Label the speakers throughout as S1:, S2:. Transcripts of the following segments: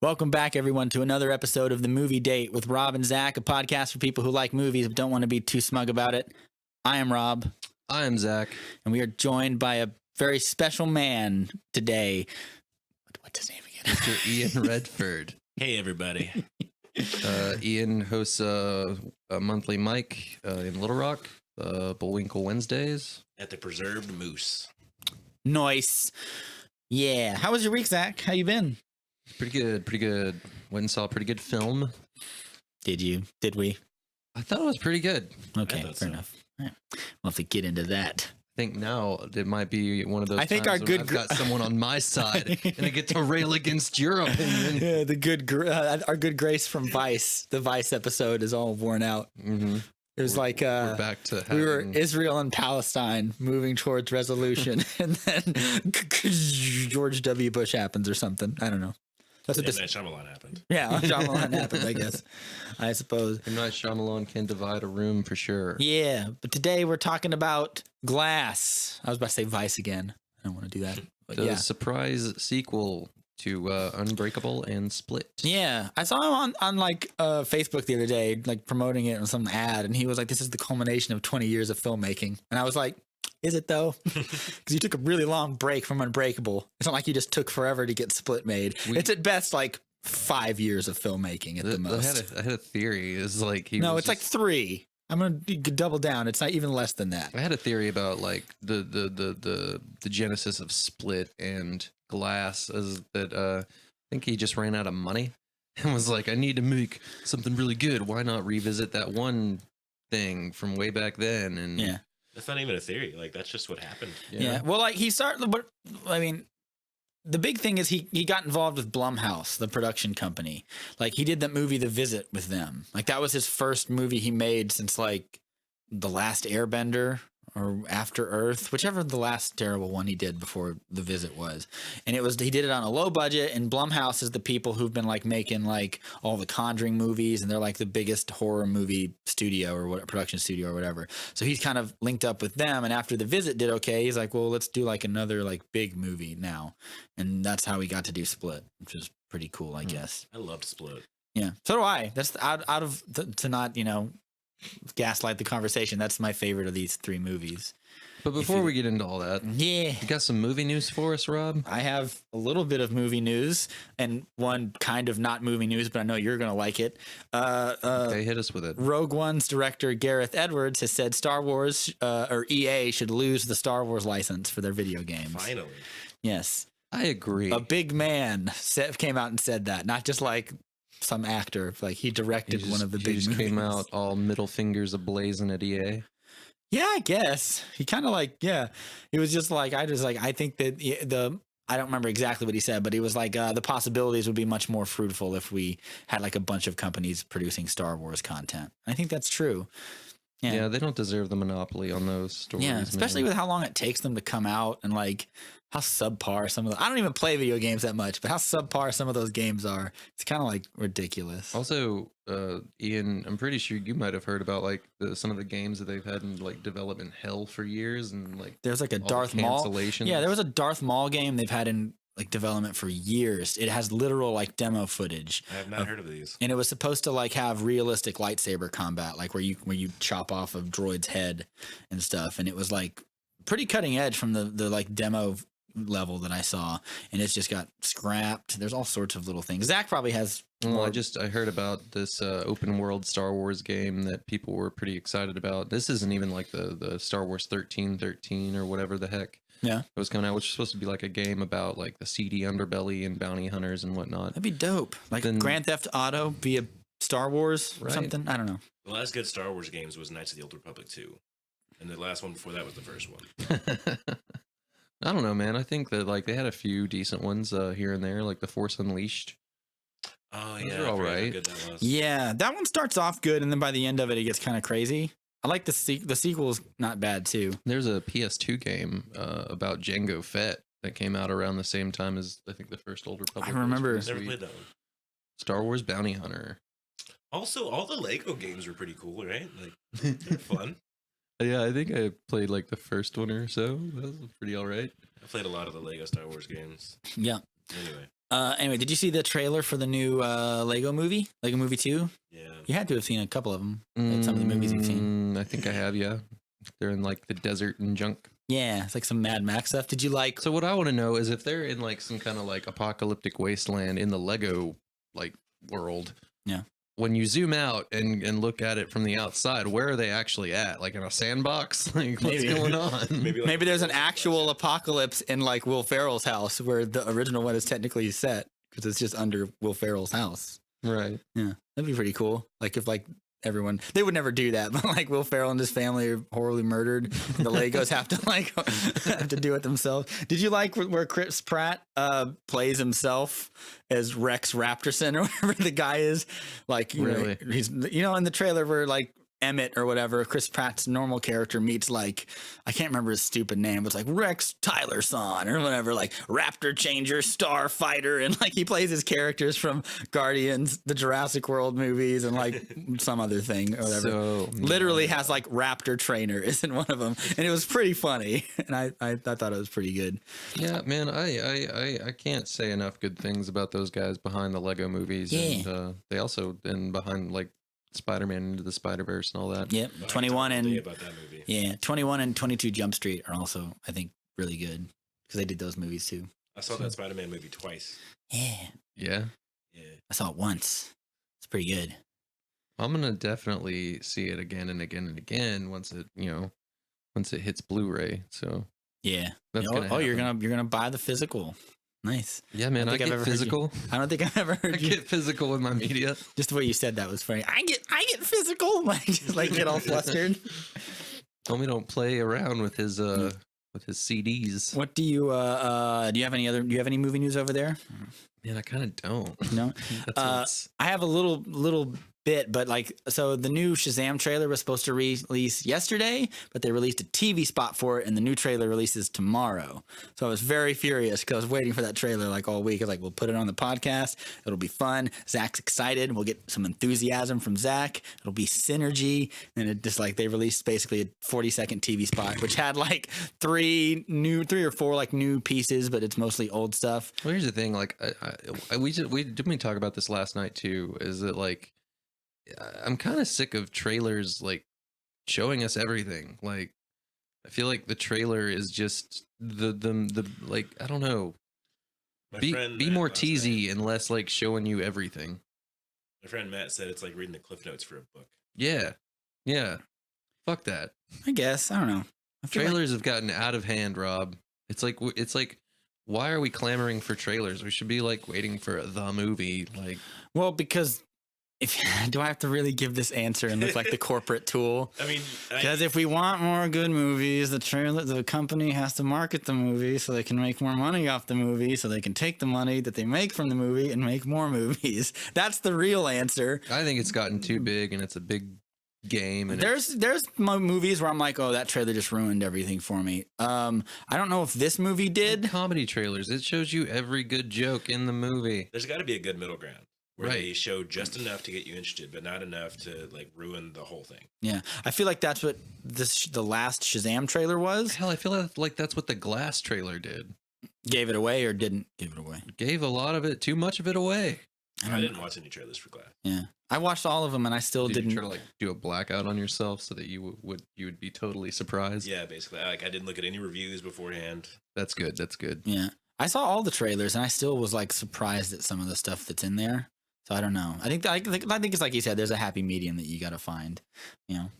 S1: Welcome back, everyone, to another episode of The Movie Date with Rob and Zach, a podcast for people who like movies but don't want to be too smug about it. I am Rob.
S2: I am Zach.
S1: And we are joined by a very special man today. What's his name again?
S2: Mr. Ian Redford.
S3: Hey, everybody.
S2: Ian hosts a monthly mic in Little Rock, Bullwinkle Wednesdays.
S3: At the Preserved Moose.
S1: Nice. Yeah. How was your week, Zach? How you been?
S2: Pretty good. Went and saw a pretty good film.
S1: Did you? Did we?
S2: I thought it was pretty good.
S1: Okay, fair enough. All right. We'll have to get into that.
S2: I think now it might be one of those.
S1: I think
S2: times
S1: our good
S2: I've got someone on my side, and I get to rail against your opinion.
S1: Yeah, our good grace from Vice. The Vice episode is all worn out.
S2: Mm-hmm.
S1: It was
S2: we're back to
S1: we were Israel and Palestine moving towards resolution, and then George W. Bush happens or something. I don't know. That's what
S3: M. Night Shyamalan happened.
S1: Yeah, Shyamalan happened, I guess. I suppose.
S2: M. Night Shyamalan can divide a room for sure.
S1: Yeah, but today we're talking about Glass. I was about to say Vice again. I don't want to do that. But
S2: The
S1: yeah.
S2: surprise sequel to Unbreakable and Split.
S1: Yeah, I saw him on like Facebook the other day, like promoting it on some ad, and he was like, "This is the culmination of 20 years of filmmaking," and I was like, "Is it though?" Because you took a really long break from Unbreakable. It's not like you just took forever to get Split made. It's at best like 5 years of filmmaking at the most.
S2: I had a theory. It's like
S1: It's like 3. I'm gonna double down. It's not even less than that.
S2: I had a theory about like the genesis of Split and Glass is that I think he just ran out of money and was like, I need to make something really good. Why not revisit that one thing from way back then? And
S1: yeah,
S3: That's not even a theory. Like, that's just what happened.
S1: yeah. Well, like he started, but I mean, the big thing is he got involved with Blumhouse, the production company. Like he did that movie The Visit with them. Like that was his first movie he made since like The Last Airbender or After Earth, whichever the last terrible one he did before The Visit was. And he did it on a low budget, and Blumhouse is the people who've been like making like all the Conjuring movies, and they're like the biggest horror movie studio or what production studio or whatever. So he's kind of linked up with them, and after The Visit did okay, he's like, well, let's do like another like big movie now. And that's how he got to do Split, which is pretty cool, I guess.
S3: I loved Split.
S1: Yeah. So do I. That's out of to not, gaslight the conversation. That's my favorite of these 3 movies.
S2: But before we get into all that,
S1: Yeah.
S2: you got some movie news for us, Rob?
S1: I have a little bit of movie news and one kind of not movie news, but I know you're going to like it.
S2: Okay, hit us with it.
S1: Rogue One's director Gareth Edwards has said Star Wars or EA should lose the Star Wars license for their video games.
S3: Finally.
S1: Yes.
S2: I agree.
S1: A big man came out and said that, not just like some actor, like he directed one of the big
S2: movies.
S1: movies.
S2: Came out all middle fingers ablazing at EA.
S1: Yeah, I guess he kind of like, he was just like, I think that I don't remember exactly what he said, but he was like, the possibilities would be much more fruitful if we had like a bunch of companies producing Star Wars content. I think that's true.
S2: Yeah, they don't deserve the monopoly on those stories.
S1: Yeah, especially with how long it takes them to come out and like how subpar some of I don't even play video games that much, but how subpar some of those games are. It's kind of like ridiculous.
S2: Also, Ian, I'm pretty sure you might have heard about like some of the games that they've had in like development hell for years, and like
S1: there's like a Darth Maul. Yeah, there was a Darth Maul game they've had in like development for years. It has literal like demo footage.
S3: I have not heard of these.
S1: And it was supposed to like have realistic lightsaber combat, like where you chop off a droid's head and stuff. And it was like pretty cutting edge from the like demo level that I saw, and it's just got scrapped. There's all sorts of little things. Zach probably has more.
S2: I heard about this open world Star Wars game that people were pretty excited about. This isn't even like the Star Wars 1313 or whatever the heck.
S1: Yeah,
S2: it was coming out, which is supposed to be like a game about like the seedy underbelly and bounty hunters and whatnot.
S1: That'd be dope. Like Grand Theft Auto via Star Wars or something. I don't know.
S3: The last good Star Wars games was Knights of the Old Republic 2. And the last one before that was the first one.
S2: I don't know, man. I think that like they had a few decent ones here and there, like The Force Unleashed.
S3: Oh,
S2: Those
S3: yeah.
S2: are all right.
S3: Good that was.
S1: Yeah, that one starts off good, and then by the end of it, it gets kind of crazy. I like the sequel's not bad too.
S2: There's a PS2 game about Jango Fett that came out around the same time as I think the first Old Republic.
S1: I remember.
S3: Never played that one.
S2: Star Wars Bounty Hunter.
S3: Also, all the Lego games were pretty cool, right? Like, they're fun.
S2: Yeah, I think I played like the first one or so. That was pretty all right.
S3: I played a lot of the Lego Star Wars games.
S1: Yeah.
S3: Anyway.
S1: Anyway, did you see the trailer for the new Lego movie? Lego Movie 2?
S3: Yeah.
S1: You had to have seen a couple of them. Like some of the movies you've seen.
S2: I think I have, yeah. They're in like the desert and junk.
S1: Yeah, it's like some Mad Max stuff. Did you like?
S2: So what I want to know is if they're in like some kind of like apocalyptic wasteland in the Lego like world.
S1: Yeah.
S2: When you zoom out and look at it from the outside, where are they actually at? Like in a sandbox? Like what's
S1: Maybe.
S2: going on?
S1: Maybe there's an actual apocalypse in like Will Ferrell's house where the original one is technically set because it's just under Will Ferrell's house.
S2: Right.
S1: Yeah, that'd be pretty cool. Like if like everyone, they would never do that, but like Will Ferrell and his family are horribly murdered. And the Legos have to like have to do it themselves. Did you like where Chris Pratt plays himself as Rex Raptorson or whatever the guy is? Like,
S2: Really?
S1: he's in the trailer where like Emmett or whatever, Chris Pratt's normal character meets like, I can't remember his stupid name, but it's like Rex Tylerson or whatever, like Raptor Changer, Starfighter, and like he plays his characters from Guardians, the Jurassic World movies, and like some other thing or whatever.
S2: So
S1: Literally has like Raptor Trainer is in one of them, and it was pretty funny, and I thought it was pretty good.
S2: yeah, man, I can't say enough good things about those guys behind the Lego movies.
S1: Yeah.
S2: And they also been behind like Spider-Man Into the Spider-Verse and all that.
S1: Yep,
S3: I
S1: 21
S3: talked all day
S1: and
S3: about that movie.
S1: yeah, 21 and 22 Jump Street are also I think really good because they did those movies too.
S3: I saw that Spider-Man movie twice.
S1: Yeah,
S2: Yeah.
S3: Yeah.
S1: I saw it once. It's pretty good.
S2: I'm gonna definitely see it again and again and again once it hits Blu-ray. So
S1: Yeah.
S2: That's
S1: Oh,
S2: gonna
S1: you're
S2: happen.
S1: gonna buy the physical. Nice.
S2: yeah, man, I
S1: think I've
S2: get
S1: ever heard you-
S2: physical.
S1: I don't think I've ever
S2: I
S1: heard you.
S2: get physical with my media.
S1: Just the way you said that was funny. I get physical. Like just like get all flustered.
S2: Homie don't play around with his CDs.
S1: What do you do you have any movie news over there?
S2: Man, I kind of don't.
S1: No.
S2: That's what's-
S1: I have a little bit, but like, so the new Shazam trailer was supposed to release yesterday, but they released a TV spot for it, and the new trailer releases tomorrow. So I was very furious because I was waiting for that trailer like all week. I was like, we'll put it on the podcast. It'll be fun. Zach's excited. We'll get some enthusiasm from Zach. It'll be synergy. And it just like they released basically a 40-second TV spot, which had like three or four like new pieces, but it's mostly old stuff.
S2: Well, here's the thing. Like, we didn't talk about this last night too. Is that like, I'm kind of sick of trailers like showing us everything. Like, I feel like the trailer is just the like, I don't know.
S3: My
S2: Be
S3: friend
S2: be
S3: Matt
S2: more
S3: last
S2: teasy
S3: night-
S2: and less like showing you everything.
S3: My friend Matt said it's like reading the cliff notes for a book.
S2: Yeah, yeah. Fuck that.
S1: I guess. I don't know. I feel like-
S2: Trailers have gotten out of hand, Rob. It's like why are we clamoring for trailers? We should be like waiting for the movie. Like,
S1: well, because do I have to really give this answer and look like the corporate tool?
S3: I mean,
S1: Because if we want more good movies, the company has to market the movie so they can make more money off the movie, so they can take the money that they make from the movie and make more movies. That's the real answer.
S2: I think it's gotten too big and it's a big game. And
S1: There's movies where I'm like, oh, that trailer just ruined everything for me. I don't know if this movie did.
S2: comedy trailers, it shows you every good joke in the movie.
S3: there's got to be a good middle ground where
S2: Right.
S3: they show just enough to get you interested, but not enough to like ruin the whole thing.
S1: Yeah, I feel like that's what the last Shazam trailer was.
S2: Hell, I feel like that's what the Glass trailer did.
S1: Gave it away or didn't give it away.
S2: Gave a lot of it, too much of it away.
S3: I didn't watch any trailers for Glass.
S1: Yeah, I watched all of them and I still
S2: Did
S1: didn't.
S2: you try to like do a blackout on yourself so that you would be totally surprised?
S3: Yeah, basically. I didn't look at any reviews beforehand.
S2: That's good. That's good.
S1: Yeah. I saw all the trailers and I still was like surprised at some of the stuff that's in there. So I don't know. I think it's like you said, there's a happy medium that you got to find, you know.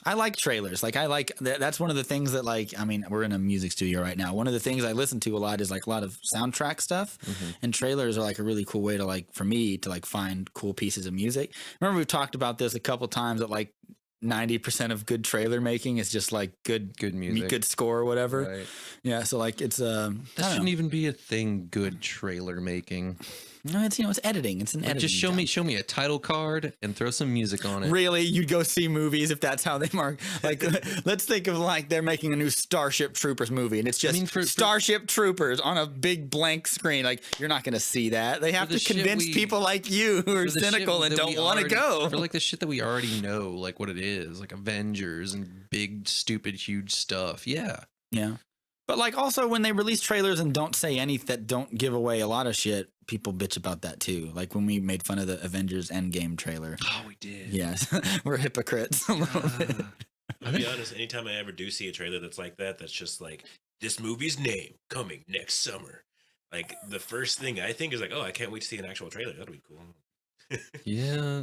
S1: I like trailers. Like I like that's one of the things that like, I mean, we're in a music studio right now. One of the things I listen to a lot is like a lot of soundtrack stuff, and trailers are like a really cool way to like, for me to like find cool pieces of music. Remember we've talked about this a couple times that like 90% of good trailer making is just like good
S2: music.
S1: good score or whatever.
S2: Right.
S1: Yeah. So like it's,
S2: That shouldn't even be a thing. Good trailer making.
S1: no, it's, it's editing. It's an
S2: Like,
S1: editing.
S2: just
S1: job.
S2: show me a title card and throw some music on it.
S1: Really, you'd go see movies if that's how they mark. Like, let's think of like they're making a new Starship Troopers movie, and it's just
S2: mean, for-
S1: Starship Troopers on a big blank screen. Like, you're not going to see that. They have
S2: the
S1: to
S2: shit
S1: convince
S2: we-
S1: people like you who are
S2: For the shit
S1: cynical and
S2: that
S1: don't
S2: we
S1: want to
S2: already-
S1: go.
S2: For like the shit that we already know, like what it is, like Avengers and big, stupid, huge stuff. Yeah.
S1: Yeah, But like also when they release trailers and don't say anything, that don't give away a lot of shit, people bitch about that too. Like when we made fun of the Avengers Endgame trailer.
S2: Oh, we did.
S1: Yes, we're hypocrites a little bit.
S3: I'll be honest, anytime I ever do see a trailer that's like that, that's just like, this movie's name coming next summer. Like, the first thing I think is like, oh, I can't wait to see an actual trailer. That'll be cool.
S2: Yeah.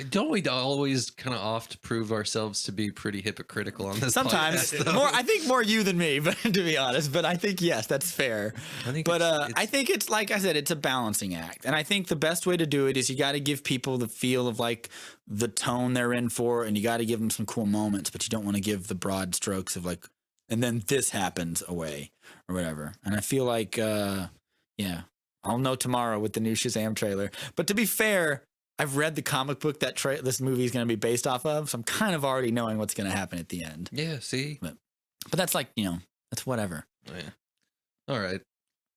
S2: Don't we always kind of oft prove ourselves to be pretty hypocritical on this
S1: Sometimes
S2: podcast, though?
S1: more. I think more you than me, but to be honest. But I think yes, that's fair.
S2: I think
S1: But
S2: it's-
S1: I think it's like I said, it's a balancing act, and I think the best way to do it is you got to give people the feel of like the tone they're in for, and you got to give them some cool moments, but you don't want to give the broad strokes of like, and then this happens away or whatever. And I feel like, yeah, I'll know tomorrow with the new Shazam trailer. But to be fair, I've read the comic book that this movie is going to be based off of, so I'm kind of already knowing what's going to happen at the end.
S2: Yeah, see?
S1: But that's like, that's whatever.
S2: Oh, yeah. All right.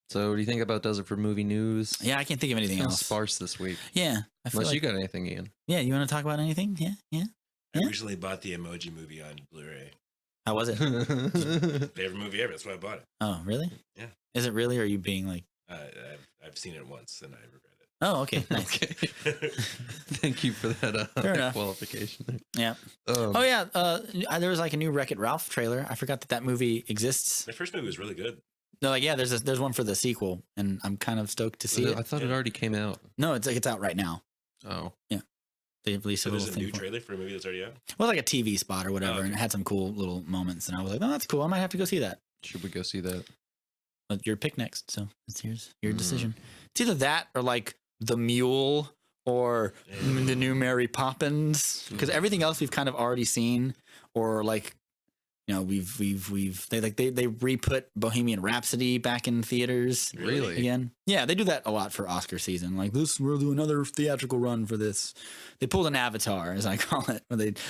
S2: So, what do you think about does it for movie news?
S1: Yeah, I can't think of anything
S2: Kind of
S1: else.
S2: sparse this week.
S1: Yeah, I feel
S2: Unless
S1: like,
S2: you got anything, Ian.
S1: yeah, you want to talk about anything? Yeah.
S3: I
S1: Yeah.
S3: recently bought the Emoji Movie on Blu-ray.
S1: How was it?
S3: Favorite movie ever. That's why I bought it.
S1: Oh, really?
S3: Yeah.
S1: Is it really? Or are you being like,
S3: I've seen it once and I regret it.
S1: oh, okay, nice.
S2: Okay. Thank you for that
S1: Fair enough.
S2: qualification there.
S1: Yeah. Oh yeah. There was like a new Wreck-It Ralph trailer. I forgot that movie exists.
S3: The first movie was really good.
S1: No, like yeah, there's one for the sequel, and I'm kind of stoked to see
S2: I
S1: it.
S2: thought it already came out.
S1: No, it's out right now.
S2: Oh.
S1: They released
S3: So
S1: a
S3: there's
S1: little
S3: a
S1: thing.
S3: new
S1: for it.
S3: trailer for a movie that's already out?
S1: Well, like a TV spot or whatever,
S3: Oh, okay.
S1: and it had some cool little moments, and I was like, oh, that's cool. I might have to go see that.
S2: Should we go see that?
S1: But your pick next, so here's your
S2: Mm.
S1: decision. It's either that or like The Mule or the new Mary Poppins, because everything else we've kind of already seen, or like, they re-put Bohemian Rhapsody back in theaters
S2: Really?
S1: again. Yeah, they do that a lot for Oscar season. Like we'll do another theatrical run for this. They pulled an Avatar, as I call it.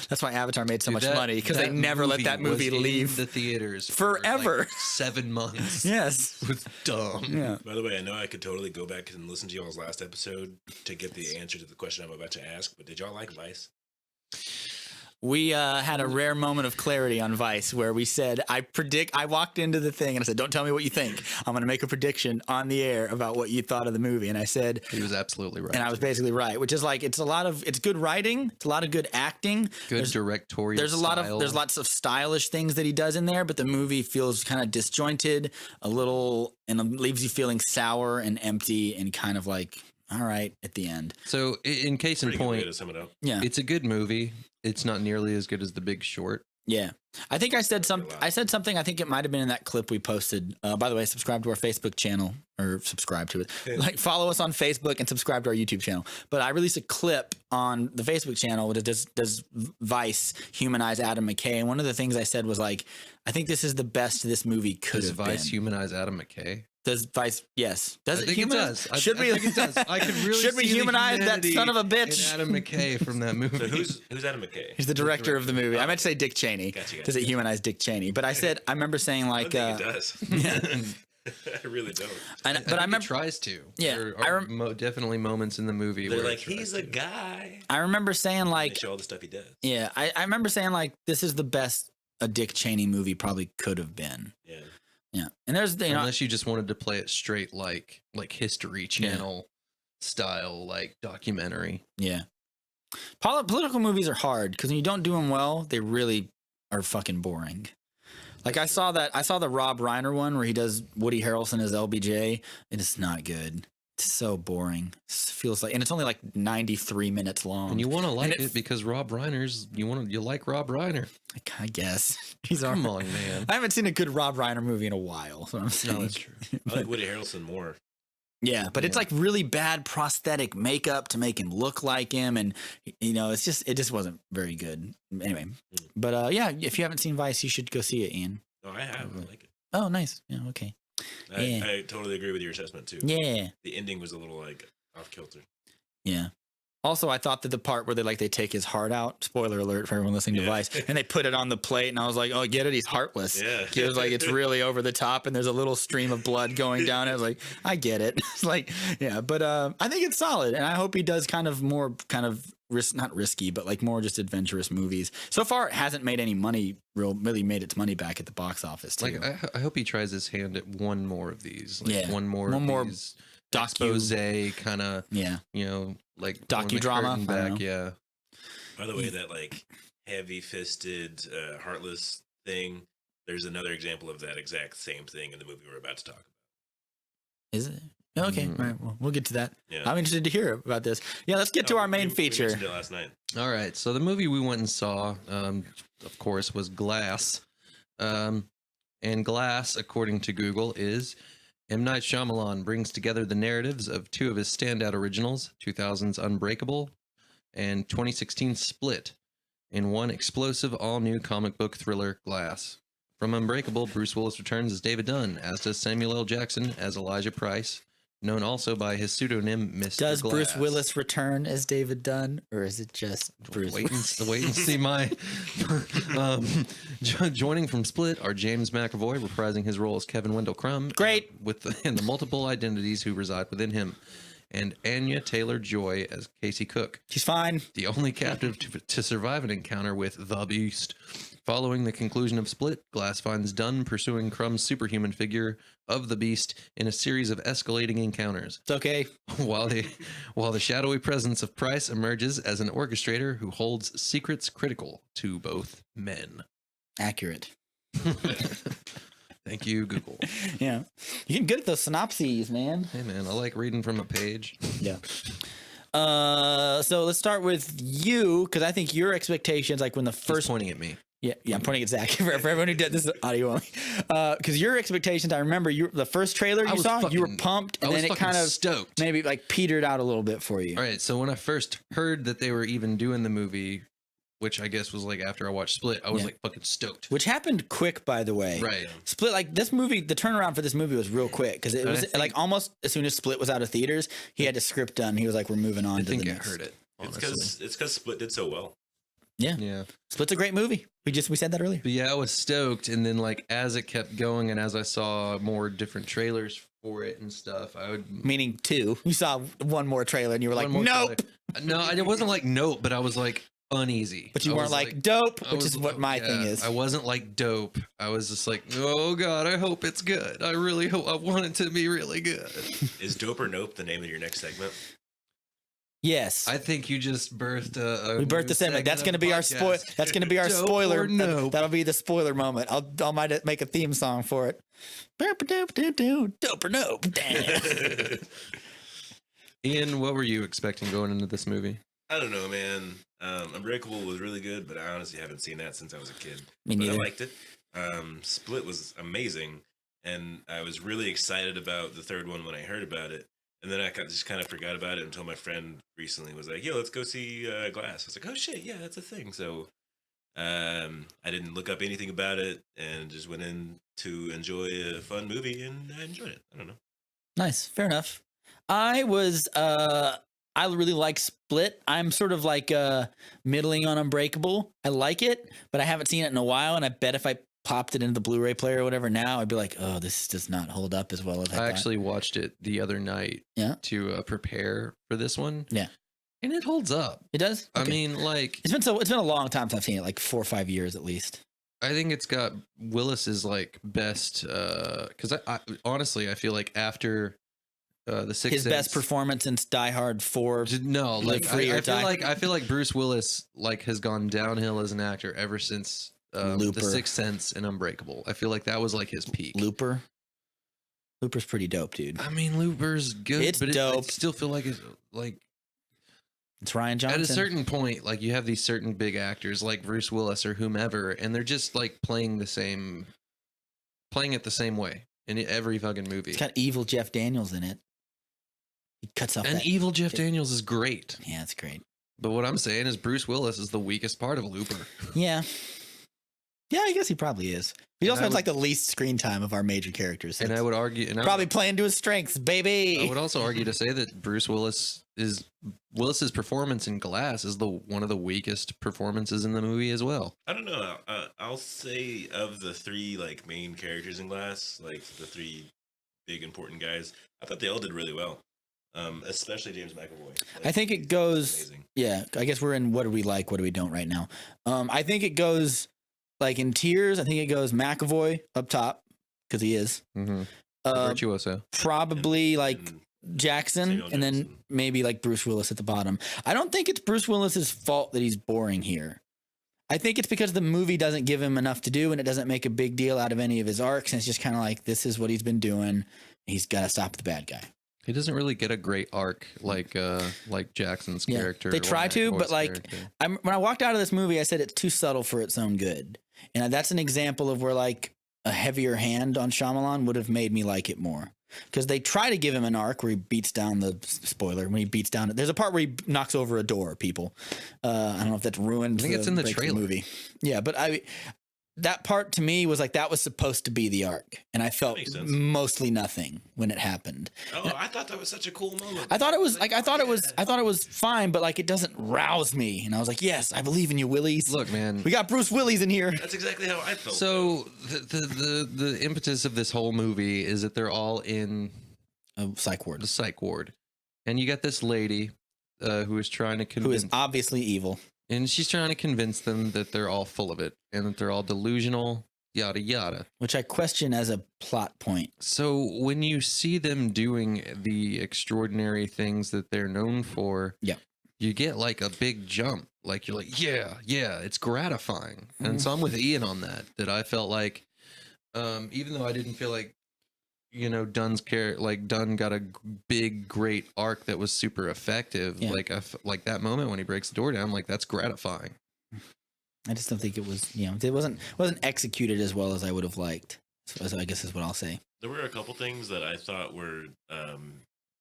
S1: That's why Avatar made so
S2: Dude,
S1: much
S2: that-
S1: money, because they
S2: that
S1: never let that movie
S2: was in
S1: leave.
S2: the theaters for,
S1: Forever.
S2: like, 7 months.
S1: Yes.
S2: It was dumb.
S1: Yeah.
S3: By the way, I know I could totally go back and listen to y'all's last episode to get the answer to the question I'm about to ask, but did y'all like Vice?
S1: We had a rare moment of clarity on Vice where we said, I walked into the thing and I said, don't tell me what you think. I'm going to make a prediction on the air about what you thought of the movie. And I said,
S2: He was absolutely right.
S1: and I was basically right, which is like, it's good writing. It's a lot of good acting.
S2: Good directorial style.
S1: There's lots of stylish things that he does in there, but the movie feels kind of disjointed and it leaves you feeling sour and empty and kind of like, all right, at the end.
S2: So, in case in
S3: Pretty good way
S2: point,
S3: to sum it up.
S1: Yeah.
S2: it's a good movie. It's not nearly as good as The Big Short.
S1: Yeah. I think I said
S3: a lot.
S1: I said something. I think it might have been in that clip we posted. By the way, subscribe to our Facebook channel or subscribe to it. Like follow us on Facebook and subscribe to our YouTube channel. But I released a clip on the Facebook channel that does Vice humanize Adam McKay. And one of the things I said was like, I think this is the best this movie could
S2: Does
S1: have
S2: Vice
S1: been.
S2: humanize Adam McKay?
S1: Does Vice? Yes. Does
S2: I
S1: it
S2: think
S1: humanize?
S2: it does.
S1: Should we?
S2: I think it does. I could really
S1: Should we
S2: see the
S1: humanize that
S2: humanity
S1: son of a
S2: in
S1: bitch?
S2: Adam McKay from that movie.
S3: So who's Adam McKay?
S1: He's the director of the movie. I meant to say Dick Cheney.
S3: Gotcha.
S1: Does it humanize Dick Cheney? But I remember saying
S3: I
S1: like,
S3: don't think it does. I really don't.
S1: but I
S2: think
S1: remember.
S2: it tries to.
S1: Yeah,
S2: There
S1: I
S2: are definitely moments in the movie
S3: They're
S2: where
S3: like,
S2: it tries
S3: he's a
S2: to.
S3: guy.
S1: I remember saying
S3: They
S1: like,
S3: show all the stuff he does.
S1: yeah, I remember saying like, this is the best a Dick Cheney movie probably could have been.
S3: Yeah.
S1: Yeah, and there's
S2: Unless you just wanted to play it straight like History Channel style, like documentary.
S1: yeah, political movies are hard because when you don't do them well, they really are fucking boring. Like I saw the Rob Reiner one where he does Woody Harrelson as LBJ, and it's not good. It's so boring. It feels like, and it's only like 93 minutes long.
S2: And you want to like
S1: it-
S2: it because Rob Reiner's. You like Rob Reiner.
S1: I guess he's
S2: Come
S1: alright.
S2: on, man.
S1: I haven't seen a good Rob Reiner movie in a while. So I'm saying.
S2: No, that's true.
S3: I like Woody Harrelson more.
S1: Yeah, but it's like really bad prosthetic makeup to make him look like him, and it just wasn't very good. Anyway, but yeah, if you haven't seen Vice, you should go see it, Ian.
S3: No, I have. I like it.
S1: Oh, nice. Yeah, okay. Yeah.
S3: I totally agree with your assessment too.
S1: Yeah,
S3: The ending was a little like off kilter.
S1: yeah. Also, I thought that the part where they take his heart out. Spoiler alert for everyone listening to
S3: Yeah.
S1: Vice, and they put it on the plate, and I was like, "Oh, get it? He's heartless."
S3: Yeah.
S1: It was like it's really over the top, and there's a little stream of blood going down. I was like, "I get it." It's like, yeah, but I think it's solid, and I hope he does kind of not risky, but like more just adventurous movies. So far, it hasn't made any money. Really made its money back at the box office too.
S2: Like I hope he tries his hand at one more of these. Like
S1: Yeah.
S2: one more of these expose kind of.
S1: Yeah.
S2: Like
S1: Docudrama,
S2: pulling the curtain
S1: I don't
S2: back. Yeah.
S3: By the way, that like heavy-fisted, heartless thing. There's another example of that exact same thing in the movie we're about to talk about.
S1: Is it? Okay,
S2: Mm.
S1: all right. Well, we'll get to that.
S3: Yeah.
S1: I'm interested to hear about this. Yeah, let's get to our main
S3: We
S1: feature.
S3: mentioned it last night.
S2: All right. So the movie we went and saw, of course, was Glass. And Glass, according to Google, is M. Night Shyamalan brings together the narratives of two of his standout originals, 2000's Unbreakable and 2016 Split, in one explosive, all-new comic book thriller, Glass. From Unbreakable, Bruce Willis returns as David Dunn, as does Samuel L. Jackson as Elijah Price, known also by his pseudonym Mr.
S1: Does
S2: Glass.
S1: Bruce Willis return as David Dunn, or is it just Bruce?
S2: Wait and see my. Joining from Split are James McAvoy reprising his role as Kevin Wendell Crumb.
S1: Great.
S2: And the multiple identities who reside within him, and Anya Taylor-Joy as Casey Cook,
S1: She's fine.
S2: the only captive to survive an encounter with the Beast. Following the conclusion of Split, Glass finds Dunn pursuing Crumb's superhuman figure of the Beast in a series of escalating encounters.
S1: It's okay.
S2: While the shadowy presence of Price emerges as an orchestrator who holds secrets critical to both men.
S1: Accurate.
S2: Thank you, Google.
S1: Yeah. You're getting good at those synopses, man.
S2: Hey, man, I like reading from a page.
S1: Yeah. So let's start with you, because I think your expectations, like when the
S2: He's
S1: first
S2: pointing at me.
S1: Yeah, I'm pointing at Zach for everyone who did this is audio only. Because your expectations, I remember the first trailer you saw, you were pumped, and then it kind of
S2: stoked.
S1: maybe like petered out a little bit for you.
S2: All right, so when I first heard that they were even doing the movie, which I guess was like after I watched Split, I was like fucking stoked.
S1: Which happened quick, by the way.
S2: Right.
S1: Split, like this movie, the turnaround for this movie was real quick because it was like almost as soon as Split was out of theaters, he had his script done. He was like, "We're moving on."
S2: I think
S1: the
S2: I
S1: next.
S2: heard it.
S3: It's
S2: Honestly.
S3: because Split did so well.
S1: Yeah, Split's a great movie. We said that earlier.
S2: But yeah, I was stoked, and then like as it kept going, and as I saw more different trailers for it and stuff, I would
S1: Meaning two. You saw one more trailer and you were like,
S2: one more
S1: "Nope."
S2: trailer. No, it wasn't like nope, but I was like uneasy.
S1: But you
S2: I
S1: weren't
S2: was
S1: like dope,
S2: I
S1: which
S2: was-
S1: is what my thing is.
S2: I wasn't like dope. I was just like, oh god, I hope it's good. I really hope. I want it to be really good.
S3: Is Dope or Nope the name of your next segment?
S1: Yes.
S2: I think you just birthed a
S1: We birthed
S2: new
S1: the segment. That's
S2: segment
S1: going to be
S2: of
S1: our
S2: podcast.
S1: That's going to be our
S2: Dope
S1: spoiler.
S2: or nope.
S1: That'll be the spoiler moment. I might make a theme song for it. Dope or nope.
S2: Ian, what were you expecting going into this movie?
S3: I don't know, man. Unbreakable was really good, but I honestly haven't seen that since I was a kid.
S1: Me
S3: But I
S1: neither.
S3: liked it. Split was amazing, and I was really excited about the third one when I heard about it. And then I just kind of forgot about it until my friend recently was like, "Yo, let's go see Glass." I was like, "Oh shit, yeah, that's a thing." So I didn't look up anything about it and just went in to enjoy a fun movie, and I enjoyed it. I don't know.
S1: Nice. Fair enough. I really like Split. I'm sort of like middling on Unbreakable. I like it, but I haven't seen it in a while. And I bet if I popped it into the Blu-ray player or whatever now, I'd be like, oh, this does not hold up as well as I
S2: I
S1: thought.
S2: actually watched it the other night to prepare for this one.
S1: Yeah.
S2: And it holds up.
S1: It does?
S2: I
S1: Okay.
S2: mean, like,
S1: It's been a long time since I've seen it, like 4 or 5 years at least.
S2: I think it's got Willis's like best because I honestly I feel like after the Sixth
S1: His
S2: Sense,
S1: best performance since Die Hard 4.
S2: no, like
S1: Live Free or Die.
S2: I feel like Bruce Willis like has gone downhill as an actor ever since
S1: Looper.
S2: the Sixth Sense and Unbreakable. I feel like that was like his peak.
S1: Looper's pretty dope, dude.
S2: I mean, Looper's good,
S1: It's
S2: but I
S1: dope.
S2: still feel like it's like
S1: It's Ryan Johnson.
S2: at a certain point, like you have these certain big actors like Bruce Willis or whomever, and they're just like playing it the same way in every fucking movie.
S1: It's got evil Jeff Daniels in it. He cuts off
S2: And
S1: that.
S2: evil Jeff Daniels is great.
S1: Yeah, it's great.
S2: But what I'm saying is Bruce Willis is the weakest part of Looper.
S1: Yeah. Yeah, I guess he probably is. He
S2: And
S1: also
S2: I
S1: has
S2: would-
S1: like the least screen time of our major characters.
S2: And I would argue, and
S1: probably playing to his strengths, baby.
S2: I would also argue to say that Willis's performance in Glass is one of the weakest performances in the movie as well.
S3: I don't know. I'll say of the three like main characters in Glass, like the three big important guys, I thought they all did really well. Especially James McAvoy. Like,
S1: I think it goes.
S3: amazing.
S1: Yeah, I guess we're in what do we like, what do we don't right now. I think it goes like in tiers. I think it goes McAvoy up top because he is.
S2: Mm-hmm.
S1: Uh,
S2: Virtuoso.
S1: probably like
S3: and
S1: Jackson,
S3: Samuel
S1: and then
S3: Jackson.
S1: maybe like Bruce Willis at the bottom. I don't think it's Bruce Willis's fault that he's boring here. I think it's because the movie doesn't give him enough to do, and it doesn't make a big deal out of any of his arcs. And it's just kind of like this is what he's been doing. He's got to stop the bad guy.
S2: He doesn't really get a great arc like Jackson's
S1: Yeah,
S2: character.
S1: they
S2: or
S1: try to,
S2: McAvoy's
S1: but like
S2: character.
S1: when I walked out of this movie, I said it's too subtle for its own good, and that's an example of where like a heavier hand on Shyamalan would have made me like it more. Because they try to give him an arc where he beats down the spoiler when he beats down. There's a part where he knocks over a door. People, I don't know if that's ruined.
S2: I think it's in the
S1: breaks
S2: trailer.
S1: movie. Yeah, but that part to me was like that was supposed to be the arc, and I felt
S3: makes sense.
S1: mostly nothing when it happened.
S3: Oh, I thought that was such a cool moment.
S1: I thought it was like I thought it was fine, but like it doesn't rouse me, and I was like, yes, I believe in you, Willies.
S2: Look, man.
S1: We got Bruce Willis in here.
S3: That's exactly how I felt.
S2: So the impetus of this whole movie is that they're all in
S1: Psych ward,
S2: the psych ward, and you got this lady who is trying to
S1: who
S2: convince,
S1: is obviously evil.
S2: and she's trying to convince them that they're all full of it and that they're all delusional, yada yada.
S1: Which I question as a plot point.
S2: So when you see them doing the extraordinary things that they're known for,
S1: Yeah.
S2: you get like a big jump. Like you're like, yeah, it's gratifying. And so I'm with Ian on that. That I felt like, even though I didn't feel like, Dunn's Dunn got a big, great arc that was super effective.
S1: Yeah.
S2: Like that moment when he breaks the door down, like that's gratifying.
S1: I just don't think it was, it wasn't executed as well as I would have liked. So I guess is what I'll say.
S3: there were a couple things that I thought were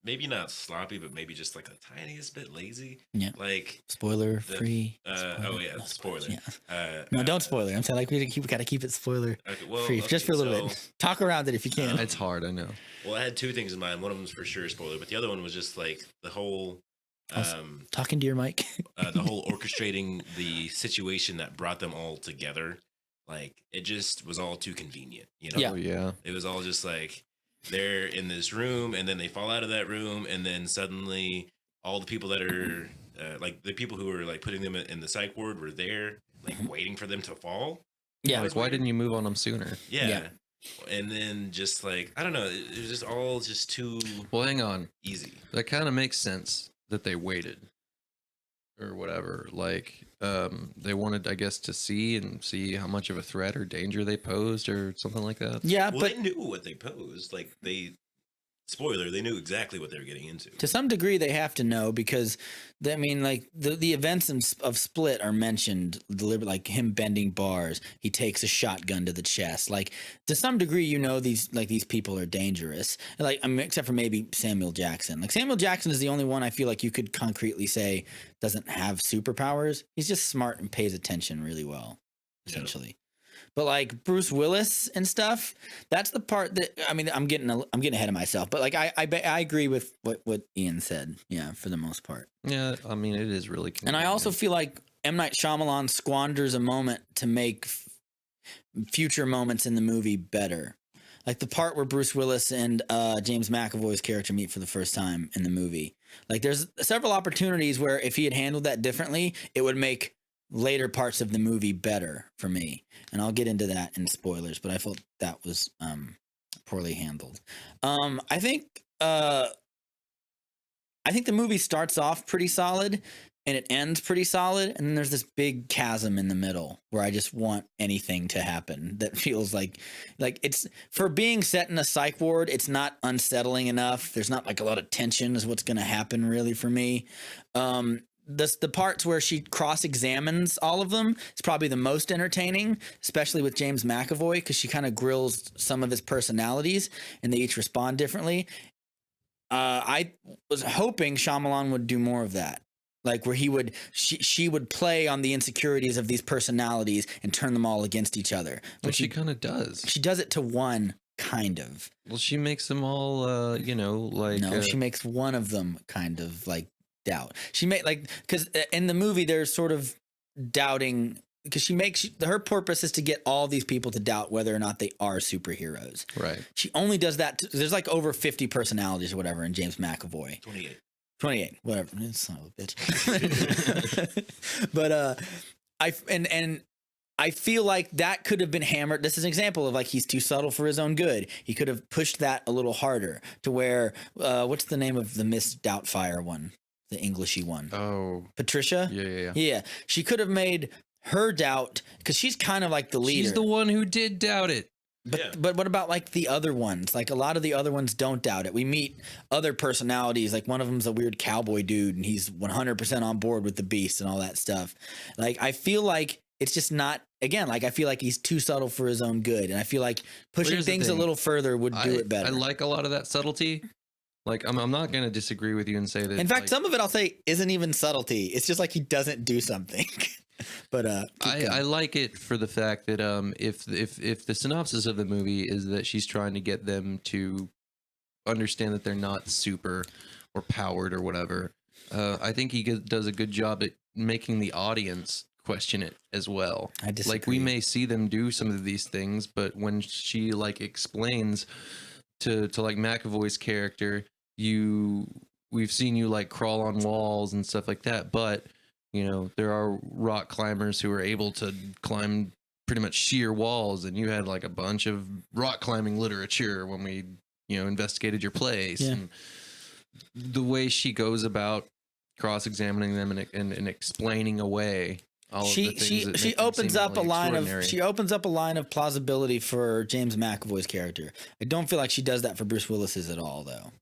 S3: maybe not sloppy, but maybe just like the tiniest bit lazy.
S1: Yeah.
S3: Like
S1: Spoiler free.
S3: oh yeah,
S1: No
S3: spoiler.
S1: Yeah. No, don't spoil it. I'm saying like we got to keep it spoiler
S3: Okay, well,
S1: free just for a little bit. Talk around it if you can.
S2: It's hard, I know.
S3: Well, I had two things in mind. One of them was for sure a spoiler, but the other one was just like the whole
S1: Talking to your mic.
S3: the whole orchestrating the situation that brought them all together. Like it just was all too convenient,
S1: Yeah.
S2: Oh, yeah.
S3: It was all just like they're in this room and then they fall out of that room and then suddenly all the people that are like the people who were like putting them in the psych ward were there like waiting for them to fall.
S1: Yeah.
S2: Like, why didn't you move on them sooner?
S3: Yeah. And then just like I don't know, it was just all just too
S2: Well, hang on.
S3: easy.
S2: That kind of makes sense that they waited or whatever. Like, they wanted, I guess, to see how much of a threat or danger they posed or something like that.
S1: Yeah,
S3: Well,
S1: but
S3: they knew what they posed. Like spoiler, they knew exactly what they were getting into.
S1: to some degree they have to know because the events of Split are mentioned deliberately, like him bending bars, he takes a shotgun to the chest. Like to some degree these people are dangerous, like except for maybe Samuel Jackson. Like Samuel Jackson is the only one I feel like you could concretely say doesn't have superpowers. He's just smart and pays attention really well, essentially. But like Bruce Willis and stuff, that's the part that I'm getting ahead of myself. But like I agree with what Ian said. Yeah, for the most part.
S2: Yeah, I mean, it is really
S1: And I also
S2: convenient.
S1: feel like M. Night Shyamalan squanders a moment to make future moments in the movie better. Like the part where Bruce Willis and James McAvoy's character meet for the first time in the movie. Like there's several opportunities where if he had handled that differently, it would make later parts of the movie better for me. And I'll get into that in spoilers, but I felt that was poorly handled. I think the movie starts off pretty solid and it ends pretty solid, and then there's this big chasm in the middle where I just want anything to happen that feels like it's for being set in a psych ward, it's not unsettling enough. There's not like a lot of tension is what's going to happen really for me. The parts where she cross-examines all of them is probably the most entertaining, especially with James McAvoy, because she kind of grills some of his personalities and they each respond differently. I was hoping Shyamalan would do more of that. Like where she would play on the insecurities of these personalities and turn them all against each other.
S2: But she kind of does.
S1: She does it to one, kind of.
S2: Well, she makes them all,
S1: No, she makes one of them kind of like doubt. She made because in the movie there's sort of doubting because her purpose is to get all these people to doubt whether or not they are superheroes.
S2: Right.
S1: She only does that. There's like over 50 personalities or whatever in James McAvoy.
S3: 28.
S1: 28, whatever. Son of a bitch. But I feel like that could have been hammered. This is an example of like he's too subtle for his own good. He could have pushed that a little harder to where what's the name of the Miss Doubtfire one? The Englishy one.
S2: Oh,
S1: Patricia? Yeah. She could have made her doubt because she's kind of like the leader.
S2: she's the one who did doubt it.
S1: But what about like the other ones? Like a lot of the other ones don't doubt it. We meet other personalities. Like one of them's a weird cowboy dude, and he's 100% on board with the beast and all that stuff. Like I feel like it's just not. Again, like I feel like he's too subtle for his own good, and I feel like pushing
S2: here's the
S1: things a
S2: thing.
S1: little further would do it better.
S2: I like a lot of that subtlety. Like I'm not going to disagree with you and say that.
S1: In fact,
S2: like,
S1: some of it I'll say isn't even subtlety. It's just like he doesn't do something. But
S2: I like it for the fact that if the synopsis of the movie is that she's trying to get them to understand that they're not super or powered or whatever, I think he does a good job at making the audience question it as well.
S1: I disagree.
S2: Like we may see them do some of these things, but when she like explains to like McAvoy's character, we've seen you like crawl on walls and stuff like that, but you know, there are rock climbers who are able to climb pretty much sheer walls, and you had like a bunch of rock climbing literature when we, you know, investigated your place.
S1: Yeah.
S2: And the way she goes about cross-examining them and explaining away all of the things that
S1: she
S2: make them
S1: opens up a
S2: seemingly
S1: line of
S2: extraordinary.
S1: plausibility for James McAvoy's character. I don't feel like she does that for Bruce Willis's at all, though.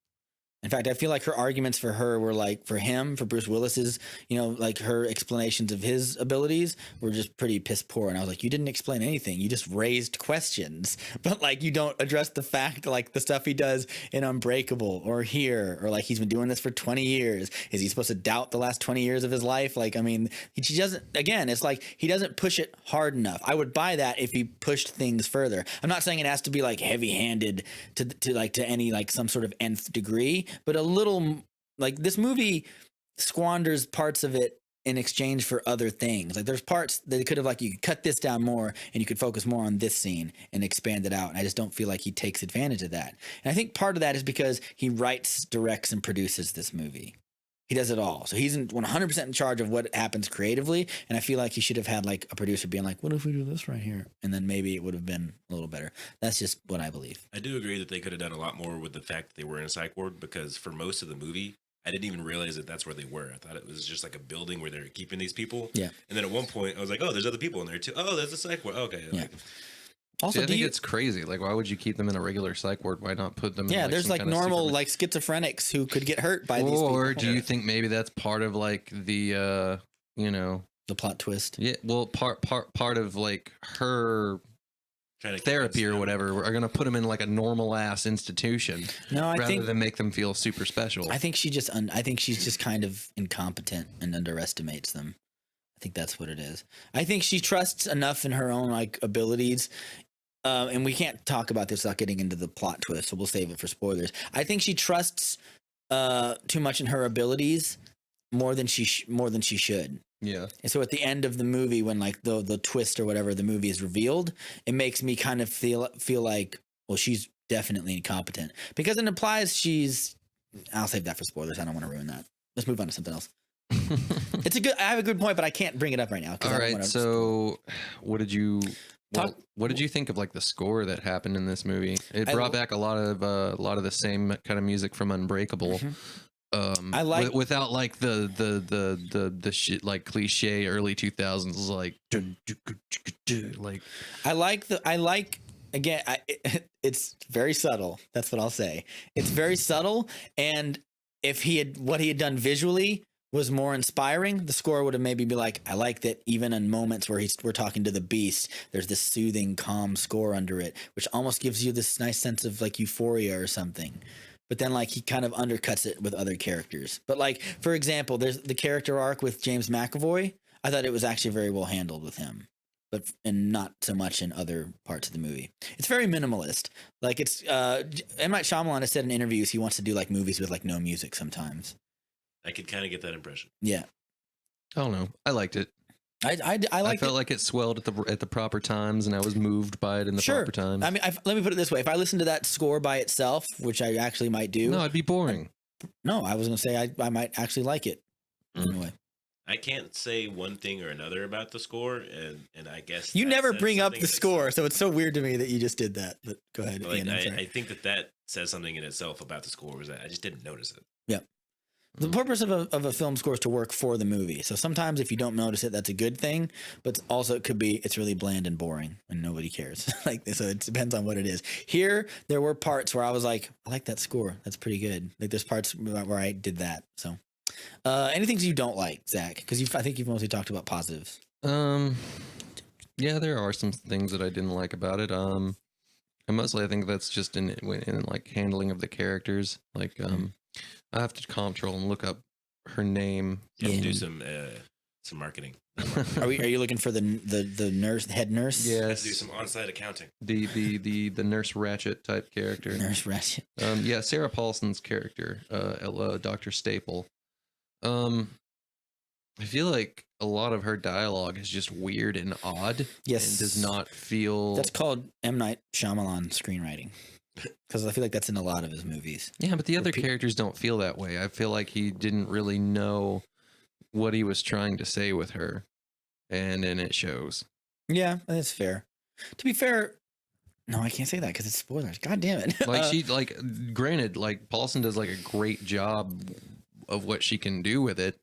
S1: In fact, I feel like her arguments for her were like for Bruce Willis's, you know, like her explanations of his abilities were just pretty piss poor. And I was like, you didn't explain anything. You just raised questions, but like you don't address the fact, like the stuff he does in Unbreakable or here, or like he's been doing this for 20 years. Is he supposed to doubt the last 20 years of his life? Like, I mean, she doesn't, again, it's like he doesn't push it hard enough. I would buy that if he pushed things further. I'm not saying it has to be like heavy handed to any like some sort of nth degree, but a little like this movie squanders parts of it in exchange for other things. Like there's parts that it could have like you could cut this down more and you could focus more on this scene and expand it out. And I just don't feel like he takes advantage of that. And I think part of that is because he writes, directs, and produces this movie. He does it all. So he's 100% in charge of what happens creatively. And I feel like he should have had like a producer being like, what if we do this right here? And then maybe it would have been a little better. That's just what I believe.
S3: I do agree that they could have done a lot more with the fact that they were in a psych ward, because for most of the movie, I didn't even realize that that's where they were. I thought it was just like a building where they were keeping these people.
S1: Yeah.
S3: And then at one point, I was like, oh, there's other people in there too. Oh, there's a psych ward. Okay.
S1: Yeah.
S3: Like,
S1: Also,
S2: See, I think it's crazy. Like, why would you keep them in a regular psych ward? Why not put them?
S1: yeah,
S2: in,
S1: there's
S2: some
S1: like
S2: kind of
S1: normal
S2: super-
S1: like schizophrenics who could get hurt by these people.
S2: Or do you think maybe that's part of like the you know,
S1: The plot twist.
S2: yeah, well, part of like her
S3: trying to
S2: therapy or whatever are gonna put them in like a normal ass institution
S1: No, I
S2: rather
S1: think
S2: than make them feel super special.
S1: I think she's just kind of incompetent and underestimates them. I think that's what it is. I think she trusts enough in her own like abilities. And we can't talk about this without getting into the plot twist, so we'll save it for spoilers. I think she trusts too much in her abilities more than she should.
S2: Yeah.
S1: And so at the end of the movie, when like the twist or whatever the movie is revealed, it makes me kind of feel like, well, she's definitely incompetent because it implies she's. I'll save that for spoilers. I don't want to ruin that. Let's move on to something else. I have a good point, but I can't bring it up right now.
S2: All right. So, what did you? What did you think of like the score that happened in this movie? It brought back a lot of the same kind of music from Unbreakable.
S1: I like
S2: without like the shit like cliche early 2000s like like
S1: I like again it's very subtle. That's what I'll say. It's very subtle, and if what he had done visually was more inspiring, the score would have maybe be like, I like that even in moments where we're talking to the beast, there's this soothing, calm score under it, which almost gives you this nice sense of like euphoria or something. But then like he kind of undercuts it with other characters. But like, for example, there's the character arc with James McAvoy. I thought it was actually very well handled with him, and not so much in other parts of the movie. It's very minimalist. Like it's, M. Night Shyamalan has said in interviews he wants to do like movies with like no music sometimes.
S3: I could kind of get that impression.
S1: Yeah.
S2: I don't know. I liked it.
S1: I
S2: felt like it swelled at the proper times, and I was moved by it in the proper times.
S1: I mean, let me put it this way: if I listened to that score by itself, which I actually might do,
S2: no, it'd be boring.
S1: No, I was gonna say I might actually like it. Anyway,
S3: I can't say one thing or another about the score, and I guess
S1: you
S3: that
S1: never
S3: says
S1: bring up
S3: something
S1: the
S3: in
S1: score,
S3: itself.
S1: so it's so weird to me that you just did that. But go ahead.
S3: Like,
S1: Ian, I'm sorry.
S3: I think that says something in itself about the score, was that I just didn't notice it.
S1: Yeah. The purpose of a film score is to work for the movie. So sometimes if you don't notice it, that's a good thing. But also it could be it's really bland and boring and nobody cares. Like so, it depends on what it is. Here, there were parts where I was like, I like that score. That's pretty good. Like there's parts where I did that. So, anything you don't like, Zach? Because I think you've mostly talked about positives.
S2: Yeah, there are some things that I didn't like about it. And mostly I think that's just in like handling of the characters. Like, I have to control and look up her name.
S3: You have to do
S1: Yeah.
S3: some marketing.
S1: Are you looking for the nurse, the head nurse?
S3: You have
S2: Yes,
S3: to do some on-site accounting.
S2: the Nurse Ratchet type character.
S1: Nurse Ratchet.
S2: Yeah, Sarah Paulson's character, Dr. Staple. I feel like a lot of her dialogue is just weird and odd.
S1: Yes.
S2: And does not feel.
S1: That's called M. Night Shyamalan screenwriting. Because I feel like that's in a lot of his movies.
S2: Yeah, but the other
S1: Repeat-
S2: characters don't feel that way. I feel like he didn't really know what he was trying to say with her, and then it shows.
S1: Yeah, that's fair. To be fair, no, I can't say that because it's spoilers. God damn it!
S2: Like granted, like Paulson does like a great job of what she can do with it,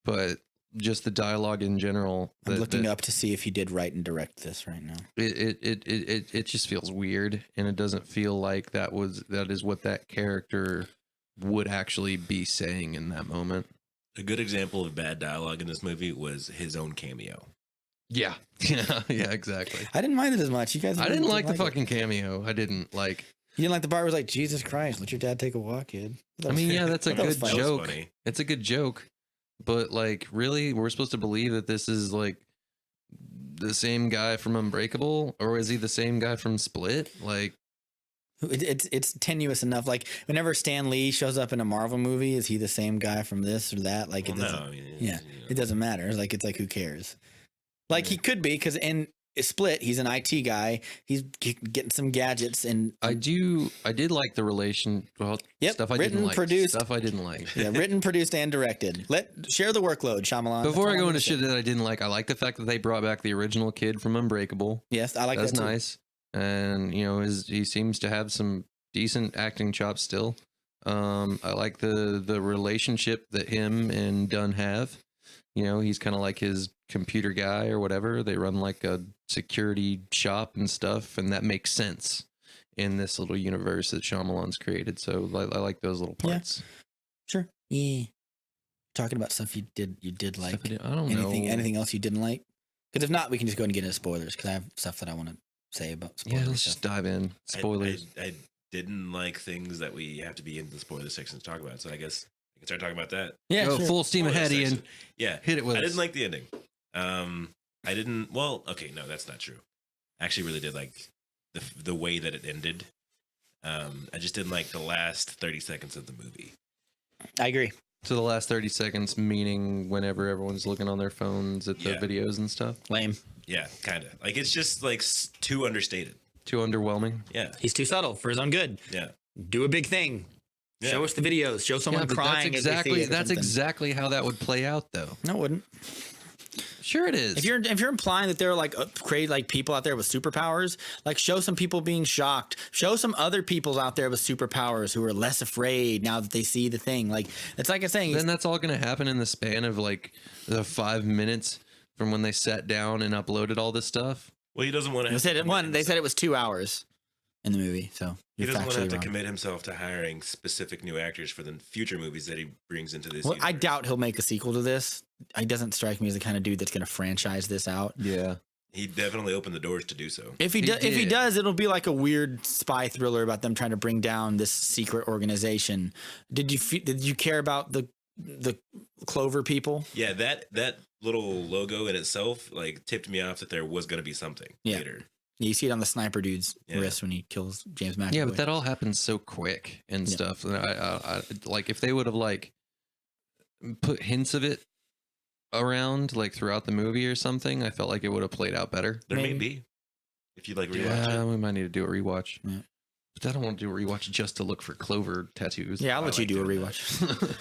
S2: but just the dialogue in general.
S1: I'm looking up to see if he did write and direct this right now.
S2: It just feels weird, and it doesn't feel like that is what that character would actually be saying in that moment.
S3: A good example of bad dialogue in this movie was his own cameo.
S2: Yeah, yeah, exactly.
S1: I didn't mind it as much. You guys,
S2: I didn't like the
S1: it.
S2: fucking cameo. I didn't like.
S1: You didn't like the part where it was like, Jesus Christ, let your dad take a walk, kid.
S2: I mean, yeah, that's a
S1: That was
S2: good
S1: funny.
S3: That was
S2: joke.
S3: funny.
S2: It's a good joke, but like, really, we're supposed to believe that this is like the same guy from Unbreakable, or is he the same guy from Split? Like,
S1: It's tenuous enough. Like whenever Stan Lee shows up in a Marvel movie, is he the same guy from this or that? Like
S3: Well,
S1: it doesn't.
S3: no, I mean,
S1: Yeah, it doesn't matter. It's like who cares? Like he could be because in Split, he's an IT guy. He's getting some gadgets and
S2: I did like the relation. Well,
S1: Yep,
S2: stuff I
S1: written,
S2: didn't like.
S1: produced-
S2: Stuff I didn't like.
S1: yeah, written, produced, and directed. Share the workload, Shyamalan. That's
S2: Before
S1: all
S2: I
S1: I'm
S2: go
S1: gonna
S2: into
S1: say.
S2: shit that I didn't like, I like the fact that they brought back the original kid from Unbreakable.
S1: Yes, I like
S2: That's
S1: that too.
S2: nice, and you know, he seems to have some decent acting chops still. I like the relationship that him and Dunn have. You know, he's kind of like his computer guy or whatever. They run like a security shop and stuff, and that makes sense in this little universe that Shyamalan's created. So I like those little
S1: Yeah.
S2: parts.
S1: Sure. Yeah. Talking about stuff you did like.
S2: Stuff I don't know.
S1: Anything else you didn't like? Because if not, we can just go ahead and get into spoilers. Because I have stuff that I want to say about spoilers.
S2: Yeah, let's just dive in. Spoilers.
S3: I didn't like things that we have to be in the spoiler section to talk about. So I guess I can start talking about that.
S1: Yeah,
S2: Go
S1: sure.
S2: full steam
S3: Spoiler
S2: ahead,
S3: section.
S2: Ian.
S3: Yeah,
S2: Hit it with
S3: I
S2: us.
S3: didn't like the ending. I didn't. Well, okay, no, that's not true. I actually really did like the way that it ended. I just didn't like the last 30 seconds of the movie.
S1: I agree.
S2: To the last 30 seconds, meaning whenever everyone's looking on their phones at the
S3: Yeah.
S2: videos and stuff.
S1: Lame.
S3: Yeah, kind of. Like it's just like too understated.
S2: Too underwhelming.
S3: Yeah,
S1: He's too subtle for his own good.
S3: yeah.
S1: Do a big thing.
S3: Yeah.
S1: Show us the videos. Show someone
S2: but
S1: crying.
S2: that's
S1: as they see
S2: exactly
S1: it or something.
S2: exactly how that would play out, though.
S1: No, it wouldn't.
S2: Sure, it is.
S1: If you're implying that there are like crazy like people out there with superpowers, like show some people being shocked. Show some other people out there with superpowers who are less afraid now that they see the thing. Like it's like I'm saying.
S2: Then that's all going to happen in the span of like the 5 minutes from when they sat down and uploaded all this stuff.
S3: Well, he doesn't want to.
S1: They said They said it was 2 hours in the movie, so
S3: He
S1: you're
S3: doesn't want to
S1: factually
S3: have to
S1: wrong.
S3: commit himself to hiring specific new actors for the future movies that he brings into this.
S1: Well, I
S3: universe.
S1: doubt he'll make a sequel to this. He doesn't strike me as the kind of dude that's going to franchise this out.
S2: Yeah.
S3: He definitely opened the doors to do so.
S1: If he
S2: He
S1: if he
S2: did.
S1: does, it'll be like a weird spy thriller about them trying to bring down this secret organization. Did you care about the Clover people?
S3: Yeah, that little logo in itself like tipped me off that there was going to be something
S1: Yeah.
S3: later.
S1: You see it on the sniper dude's
S3: Yeah.
S1: wrist when he kills James McAvoy.
S2: Yeah, but that all happens so quick and
S1: Yeah.
S2: stuff. And I like if they would have like put hints of it around like throughout the movie or something, I felt like it would have played out better.
S3: There may
S1: Maybe.
S3: be if you like rewatch
S2: Yeah,
S3: it.
S2: we might need to do a rewatch.
S1: Yeah.
S2: But I don't want to do a rewatch just to look for Clover tattoos.
S1: Yeah, I'll let you do a
S3: doing
S1: rewatch.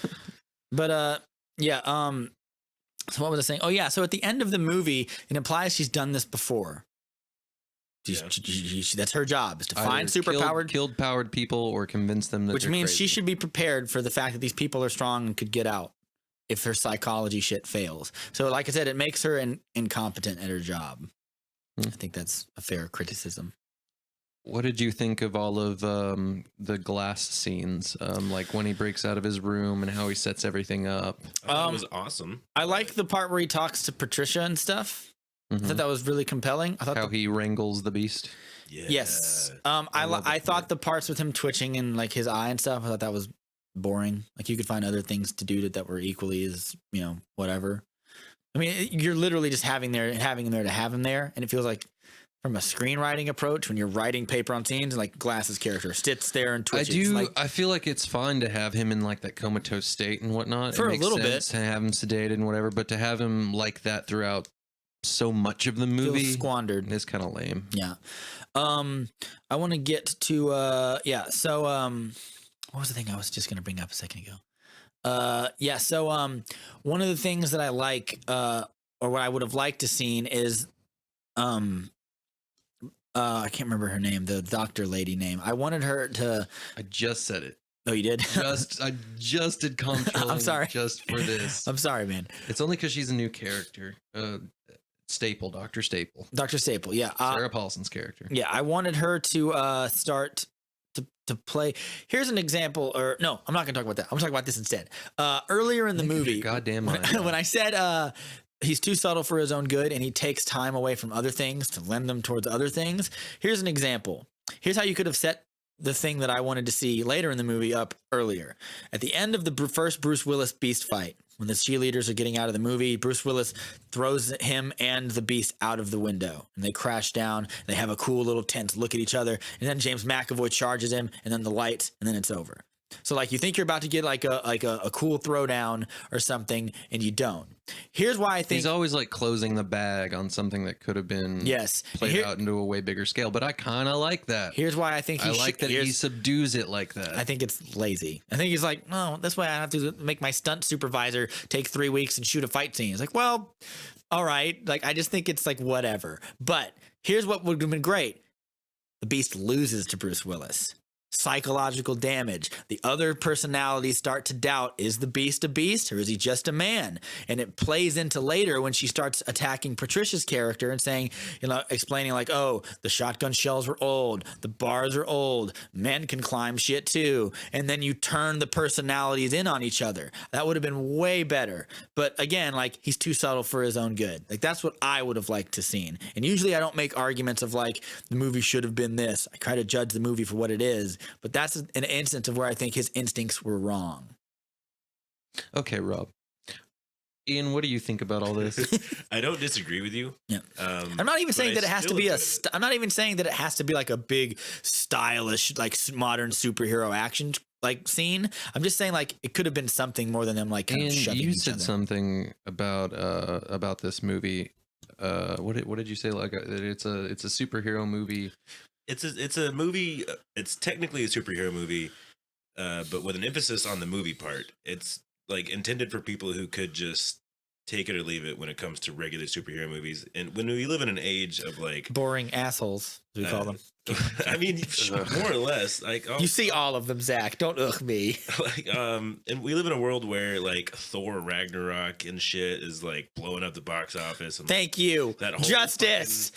S1: But yeah. So what was I saying? Oh yeah. So at the end of the movie, it implies she's done this before. That's her job, is to find superpowered,
S2: killed powered people or convince them that
S1: which
S2: they're
S1: means
S2: crazy.
S1: she should be prepared for the fact that these people are strong and could get out if her psychology shit fails. So like I said, it makes her incompetent at her job. I think that's a fair criticism.
S2: What did you think of all of the glass scenes? Like when he breaks out of his room and how he sets everything up.
S3: I thought it was awesome.
S1: I like the part where he talks to Patricia and stuff. I
S2: Mhm.
S1: thought that was really compelling. I thought
S2: How he wrangles the beast.
S3: Yeah.
S1: yes.
S2: love
S1: I
S2: that
S1: thought
S2: part.
S1: the parts with him twitching and like his eye and stuff, I thought that was boring. Like you could find other things to do that were equally as, whatever. I mean, you're literally just having him there to have him there, and it feels like from a screenwriting approach when you're writing paper on scenes, like Glass's character sits there and twitches.
S2: I feel like it's fine to have him in like that comatose state and whatnot.
S1: For
S2: It
S1: a
S2: makes
S1: little
S2: sense
S1: bit.
S2: to have him sedated and whatever, but to have him like that throughout so much of the
S1: feels
S2: movie
S1: squandered.
S2: is kind of lame.
S1: Yeah. I want to get to so what was the thing I was just going to bring up a second ago? So one of the things that I like or what I would have liked to seen is I can't remember her name, the doctor lady name. I wanted her to
S2: I just said it.
S1: Oh, you did?
S2: I just did controlling.
S1: I'm sorry.
S2: Just for this.
S1: I'm sorry, man.
S2: It's only because she's a new character. Staple, Dr. Staple.
S1: Dr. Staple, yeah.
S2: Sarah Paulson's character.
S1: Yeah, I wanted her to start to play. Here's an example, or no, I'm not going to talk about that. I'm going to talk about this instead. Earlier in the
S2: Think of your
S1: movie,
S2: goddamn mind.
S1: when I said he's too subtle for his own good and he takes time away from other things to lend them towards other things, here's an example. Here's how you could have set the thing that I wanted to see later in the movie up earlier. At the end of the first Bruce Willis Beast fight, when the cheerleaders are getting out of the movie, Bruce Willis throws him and the Beast out of the window, and they crash down. They have a cool little tense look at each other, and then James McAvoy charges him, and then the lights, and then it's over. So like you think you're about to get like a cool throwdown or something, and you don't. Here's why I think
S2: He's always like closing the bag on something that could have been
S1: yes.
S2: played out into a way bigger scale. But I kind of like that.
S1: Here's why I think
S2: I like that he subdues it like that.
S1: I think it's lazy. I think he's like, no, that's why I have to make my stunt supervisor take 3 weeks and shoot a fight scene. It's like, well, all right. Like, I just think it's like whatever. But here's what would have been great. The Beast loses to Bruce Willis. Psychological damage. The other personalities start to doubt, is the Beast a beast or is he just a man? And it plays into later when she starts attacking Patricia's character and saying, explaining like, oh, the shotgun shells were old, the bars are old, men can climb shit too. And then you turn the personalities in on each other. That would have been way better. But again, like, he's too subtle for his own good. Like, that's what I would have liked to seen. And usually I don't make arguments of like, the movie should have been this. I try to judge the movie for what it is. But that's an instance of where I think his instincts were wrong.
S2: Okay, Rob. Ian, what do you think about all this?
S3: I don't disagree with you.
S1: Yeah. I'm not even saying that it has to be I'm not even saying that it has to be like a big stylish, like modern superhero action like scene. I'm just saying like it could have been something more than them like kind
S2: And
S1: of shoving
S2: you
S1: each
S2: said
S1: other.
S2: something about this movie. What did you say? Like it's a superhero movie.
S3: It's a movie. It's technically a superhero movie, but with an emphasis on the movie part. It's like intended for people who could just take it or leave it when it comes to regular superhero movies. And when we live in an age of like
S1: Boring assholes, as we call them.
S3: I mean, more or less, like
S1: You see all of them, Zach. Don't ugh me.
S3: like and we live in a world where like Thor Ragnarok and shit is like blowing up the box office. And
S1: Thank you.
S3: That whole
S1: Justice,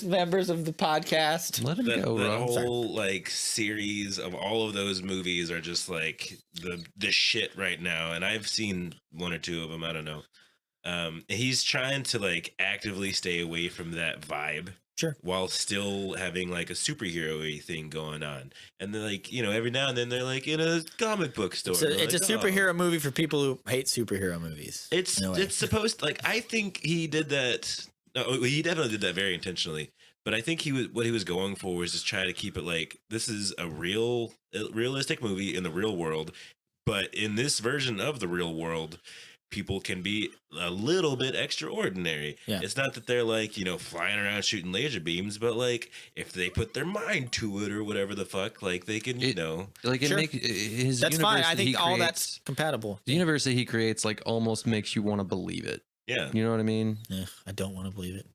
S1: members of the podcast.
S2: Let him
S3: that
S2: go, Rob.
S3: whole like series of all of those movies are just like the shit right now, and I've seen one or two of them. I don't know. He's trying to like actively stay away from that vibe.
S1: Sure.
S3: While still having like a superhero-y thing going on. And then like, every now and then they're like in a comic book store.
S1: It's a
S3: like,
S1: superhero movie for people who hate superhero movies.
S3: It's supposed, like, I think he did that. No, he definitely did that very intentionally. But I think what he was going for was just try to keep it like, this is a realistic movie in the real world. But in this version of the real world, people can be a little bit extraordinary.
S1: Yeah.
S3: It's not that they're like, flying around shooting laser beams, but like if they put their mind to it or whatever the fuck, like they can,
S2: like it
S1: Sure.
S2: his
S1: That's
S2: universe
S1: fine. I
S2: that
S1: think
S2: he
S1: all
S2: creates-
S1: that's compatible.
S2: the universe that he creates like almost makes you want to believe it.
S3: Yeah.
S2: You know what I mean?
S1: Yeah, I don't want to believe it.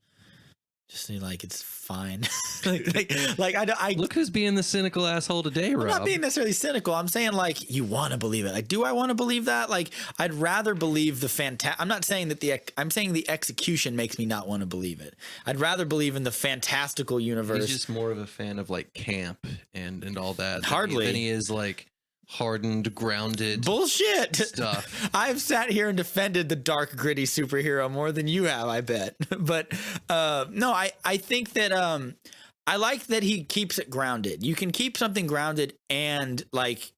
S1: Just say like it's fine. like I
S2: Look who's being the cynical asshole today,
S1: I'm
S2: Rob.
S1: not being necessarily cynical. I'm saying like you want to believe it. Like, do I want to believe that? Like, I'd rather believe the I'm not saying that I'm saying the execution makes me not want to believe it. I'd rather believe in the fantastical universe.
S2: He's just more of a fan of like camp and all that.
S1: Hardly.
S2: Than he is like hardened, grounded
S1: Bullshit
S2: stuff.
S1: I've sat here and defended the dark, gritty superhero more than you have, I bet. But no, I think that I like that he keeps it grounded. You can keep something grounded and like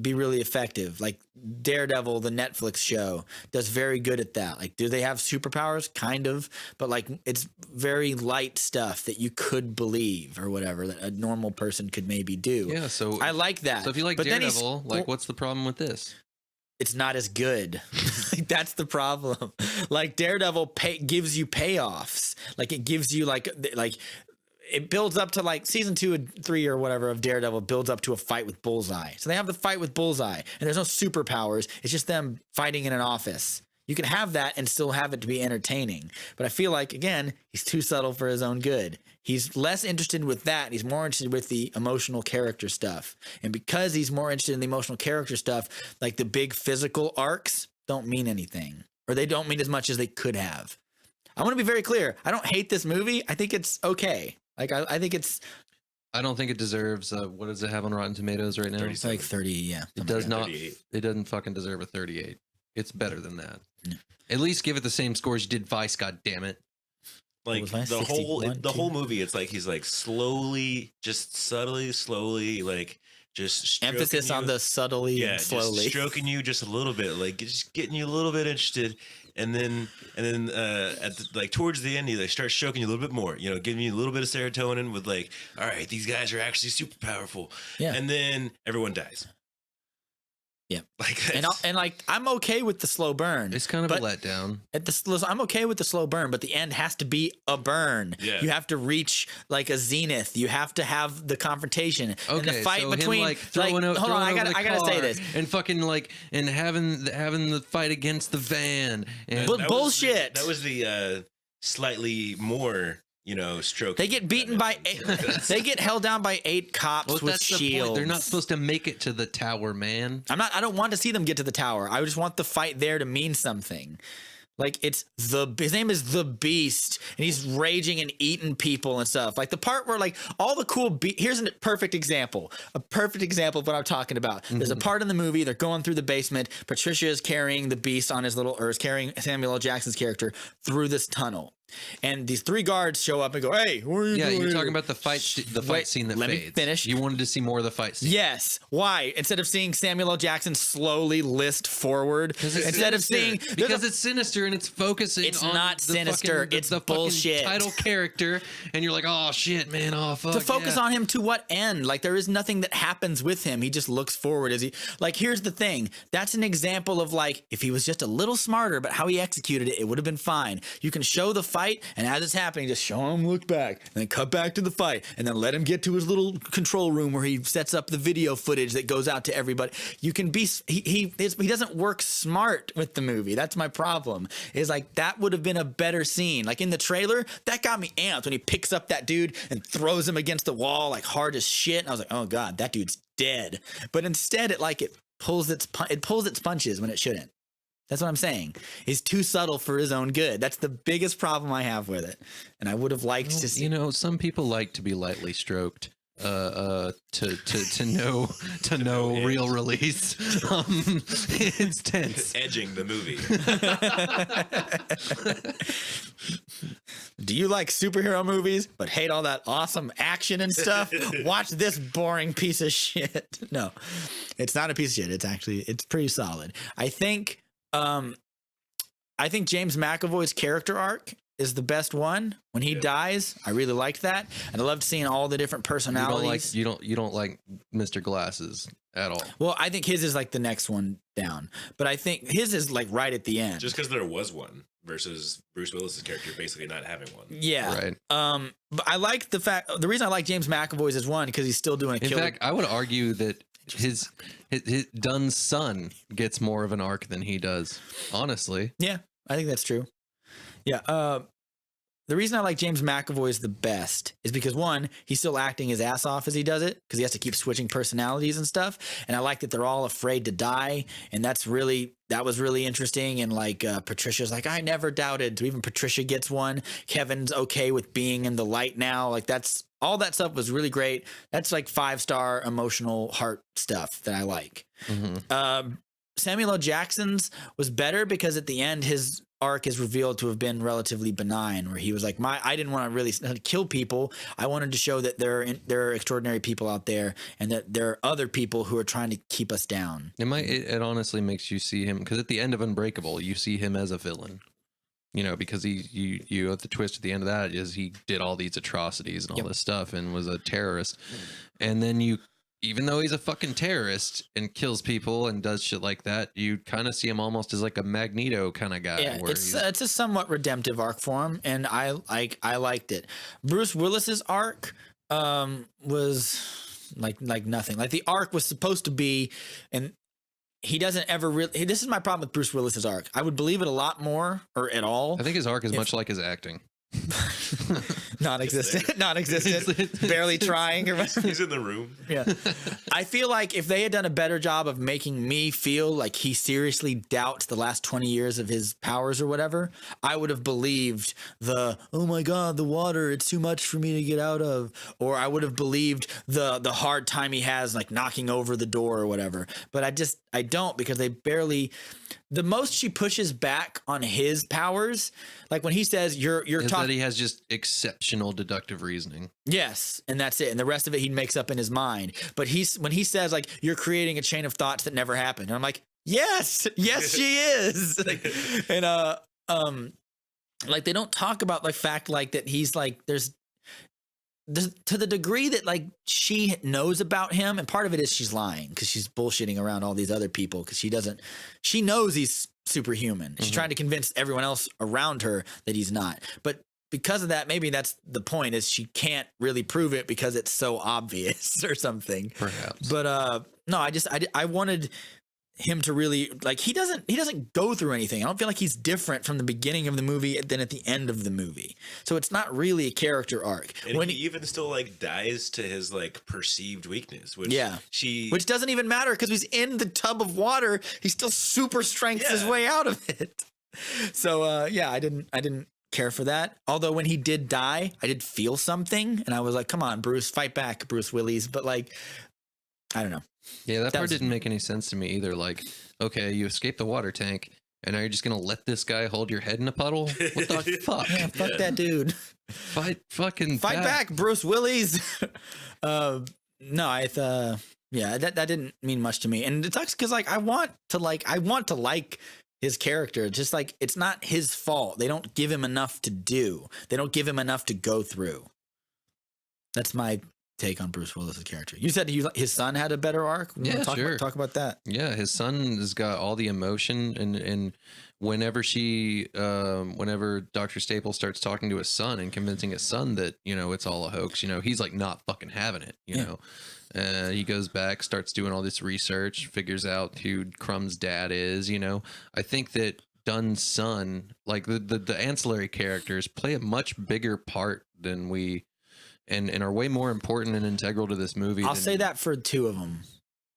S1: be really effective. Like Daredevil, the Netflix show, does very good at that. Like, do they have superpowers? Kind of, but like it's very light stuff that you could believe or whatever that a normal person could maybe do.
S2: Yeah, so
S1: I like that.
S2: So if you like
S1: But then
S2: Daredevil, like what's the problem with this?
S1: it's not as good. Like, that's the problem. Like Daredevil gives you payoffs. Like it gives you like it builds up to like season 2 and 3 or whatever of Daredevil builds up to a fight with Bullseye. So they have the fight with Bullseye and there's no superpowers. It's just them fighting in an office. You can have that and still have it to be entertaining. But I feel like, again, he's too subtle for his own good. He's less interested with that. He's more interested with the emotional character stuff. And because he's more interested in the emotional character stuff, like the big physical arcs don't mean anything, or they don't mean as much as they could have. I want to be very clear. I don't hate this movie. I think it's okay. Like, I think it's
S2: I don't think it deserves. What does it have on Rotten Tomatoes right now?
S3: 30.
S1: it's like 30, yeah.
S2: It does not.
S3: 38.
S2: It doesn't fucking deserve a 38. It's better than that.
S1: No.
S2: At least give it the same score as you did Vice. God damn it!
S3: Like
S1: was mine?
S3: the
S1: 61,
S3: whole movie, it's like he's like slowly, just slowly, like just stroking
S1: Emphasis on
S3: you.
S1: the subtly and
S3: just
S1: slowly.
S3: stroking you just a little bit, like just getting you a little bit interested, and then like towards the end, he like starts stroking you a little bit more, giving you a little bit of serotonin with like, all right, these guys are actually super powerful,
S1: Yeah.
S3: and then everyone dies.
S1: Yeah.
S3: Like
S1: And like I'm okay with the slow burn.
S2: It's kind of a
S1: But-
S2: letdown.
S1: I'm okay with the slow burn, but the end has to be a burn.
S3: Yeah.
S1: You have to reach like a zenith. You have to have the confrontation and the
S2: Okay,
S1: fight
S2: so
S1: between.
S2: him, like throwing
S1: hold on, I gotta say this.
S2: and fucking like and having the fight against the van and
S1: But bullshit.
S3: That was the slightly more, stroke.
S1: They get beaten by. They get held down by 8 cops
S2: well,
S1: with
S2: that's the
S1: shields.
S2: point. They're not supposed to make it to the tower, man.
S1: I don't want to see them get to the tower. I just want the fight there to mean something. Like his name is the Beast, and he's raging and eating people and stuff. Like the part where like all the cool. Here's a perfect example of what I'm talking about. There's a part in the movie they're going through the basement. Patricia is carrying the Beast on his little, or is carrying Samuel L. Jackson's character through this tunnel. And these 3 guards show up and go, "Hey, what are you
S2: Yeah,
S1: doing
S2: you're
S1: here?"
S2: talking about the fight scene that
S1: let me
S2: fades.
S1: finish.
S2: You wanted to see more of the fight scene.
S1: Yes. Why? Instead of seeing Samuel L. Jackson slowly list forward,
S2: It's
S1: instead of seeing
S2: because it's sinister and it's focusing.
S1: It's
S2: on
S1: not
S2: the
S1: sinister,
S2: fucking-
S1: it's
S2: the fucking
S1: bullshit.
S2: title character, and you're like, oh shit, man, oh fuck.
S1: to focus
S2: yeah.
S1: on him to what end? Like there is nothing that happens with him. He just looks forward as he like. Here's the thing. That's an example of like if he was just a little smarter, but how he executed it, it would have been fine. You can show the fight, and as it's happening, just show him look back, and then cut back to the fight, and then let him get to his little control room where he sets up the video footage that goes out to everybody. You can be he doesn't work smart with the movie. That's my problem. Is like that would have been a better scene. Like in the trailer, that got me amped when he picks up that dude and throws him against the wall like hard as shit. And I was like, oh god, that dude's dead. But instead, it pulls its punches when it shouldn't. That's what I'm saying. He's too subtle for his own good. That's the biggest problem I have with it. And I would have liked to see.
S2: Some people like to be lightly stroked. To know real release. It's tense.
S3: edging the movie.
S1: Do you like superhero movies but hate all that awesome action and stuff? Watch this boring piece of shit. No, it's not a piece of shit. It's pretty solid. I think James McAvoy's character arc is the best one. When he dies, I really liked that, and I loved seeing all the different personalities.
S2: You don't like Mr. Glasses at all.
S1: Well, I think his is like the next one down, but I think his is like right at the end.
S3: Just because there was one versus Bruce Willis's character basically not having one.
S1: Yeah.
S2: Right.
S1: But I like the reason I like James McAvoy's is one, because he's still doing a
S2: In
S1: killer.
S2: fact, I would argue that his Dunn's son gets more of an arc than he does. Honestly.
S1: Yeah, I think that's true. Yeah. The reason I like James McAvoy the best is because, one, he's still acting his ass off as he does it, because he has to keep switching personalities and stuff. And I like that they're all afraid to die, and that was really interesting. And like Patricia's like, I never doubted. So even Patricia gets one. Kevin's okay with being in the light now. Like all that stuff was really great. That's like 5-star emotional heart stuff that I like.
S2: Mm-hmm.
S1: Samuel L. Jackson's was better because at the end his arc is revealed to have been relatively benign, where he was like, I didn't want to really kill people. I wanted to show that there are extraordinary people out there, and that there are other people who are trying to keep us down.
S2: It honestly makes you see him, because at the end of Unbreakable, you see him as a villain. You know, because you at the twist at the end of that is he did all these atrocities and all this stuff and was a terrorist, and then even though he's a fucking terrorist and kills people and does shit like that, you kind of see him almost as like a Magneto kind of guy.
S1: Yeah,
S2: where
S1: it's a somewhat redemptive arc for him, and I liked it. Bruce Willis's arc was like nothing. Like the arc was supposed to be, and he doesn't ever really. This is my problem with Bruce Willis's arc. I would believe it a lot more, or at all.
S2: I think his arc is much like his acting.
S1: non-existent, barely trying or whatever.
S3: He's in the room.
S1: Yeah. I feel like if they had done a better job of making me feel like he seriously doubts the last 20 years of his powers or whatever, I would have believed oh my God, the water, it's too much for me to get out of. Or I would have believed the hard time he has like knocking over the door or whatever. But I don't, because they barely, the most she pushes back on his powers, like when he says you're talking,
S2: that he has just exceptional deductive reasoning.
S1: yes, and that's it, and the rest of it he makes up in his mind. But when he says like you're creating a chain of thoughts that never happened, and I'm like, yes she is. And like they don't talk about like fact like that he's like there's to the degree that like she knows about him, and part of it is she's lying because she's bullshitting around all these other people because she knows he's superhuman. She's trying to convince everyone else around her that he's not. But because of that, maybe that's the point, is she can't really prove it because it's so obvious or something.
S2: Perhaps.
S1: But no, I wanted him to really, like, he doesn't go through anything. I don't feel like he's different from the beginning of the movie than at the end of the movie. So it's not really a character arc.
S3: And when he even still like dies to his like perceived weakness, which
S1: which doesn't even matter because he's in the tub of water. He still super strengths his way out of it. So I didn't care for that. Although when he did die, I did feel something, and I was like, come on, Bruce, fight back, Bruce Willis. But like, I don't know.
S2: Yeah, that part didn't make any sense to me either. Like, okay, you escaped the water tank, and now you're just gonna let this guy hold your head in a puddle? What the fuck?
S1: Yeah, fuck that dude.
S2: Fight
S1: back, Bruce Willis. No, that didn't mean much to me, and it sucks because like I want to like his character. Just like it's not his fault. They don't give him enough to do. They don't give him enough to go through. That's my take on Bruce Willis's character. You said his son had a better arc. Talk about that.
S2: Yeah, his son has got all the emotion, and whenever Dr. Staples starts talking to his son and convincing his son that it's all a hoax, he's like not fucking having it. You know, he goes back, starts doing all this research, figures out who Crumb's dad is. I think that Dunn's son, like the ancillary characters, play a much bigger part than we. And are way more important and integral to this movie.
S1: I'll say that for two of them,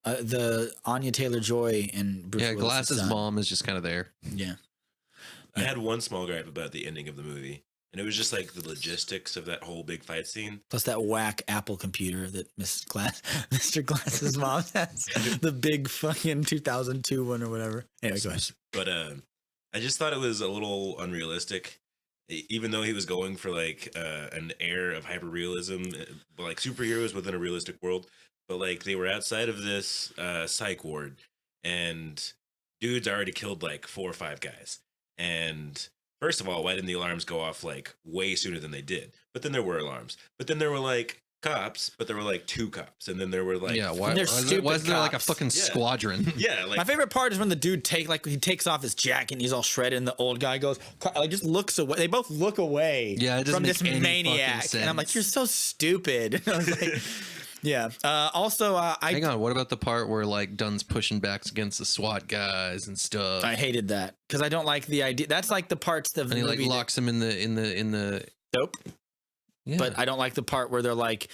S1: the Anya Taylor-Joy and Bruce Willis'
S2: Glass's
S1: son.
S2: mom is just kind of there.
S1: Yeah,
S3: I had one small gripe about the ending of the movie, and it was just like the logistics of that whole big fight scene.
S1: Plus that whack Apple computer that Mr. Glass's mom has, the big fucking 2002 one or whatever. Anyway, go ahead.
S3: But I just thought it was a little unrealistic. Even though he was going for like an air of hyperrealism, like superheroes within a realistic world, but like they were outside of this psych ward, and dudes already killed like 4 or 5 guys. And first of all, why didn't the alarms go off like way sooner than they did? But then there were alarms. But then there were like cops, but there were like 2 cops, and then there were like
S2: Yeah, why,
S1: they're
S2: why
S1: stupid
S2: is there like a
S1: cops.
S2: fucking
S3: Yeah.
S2: squadron?
S3: yeah, like
S1: My favorite part is when the dude he takes off his jacket and he's all shredded, and the old guy goes like just looks away. They both look away.
S2: Yeah, it doesn't
S1: from this
S2: make any
S1: maniac,
S2: fucking
S1: and I'm like,
S2: sense.
S1: you're so stupid. I was like, yeah. Also,
S2: Hang on, what about the part where like Dunn's pushing backs against the SWAT guys and stuff?
S1: I hated that because I don't like the idea. That's like the parts of the
S2: And he like
S1: movie that-
S2: locks him in the.
S1: Dope.
S2: Yeah.
S1: But I don't like the part where they're like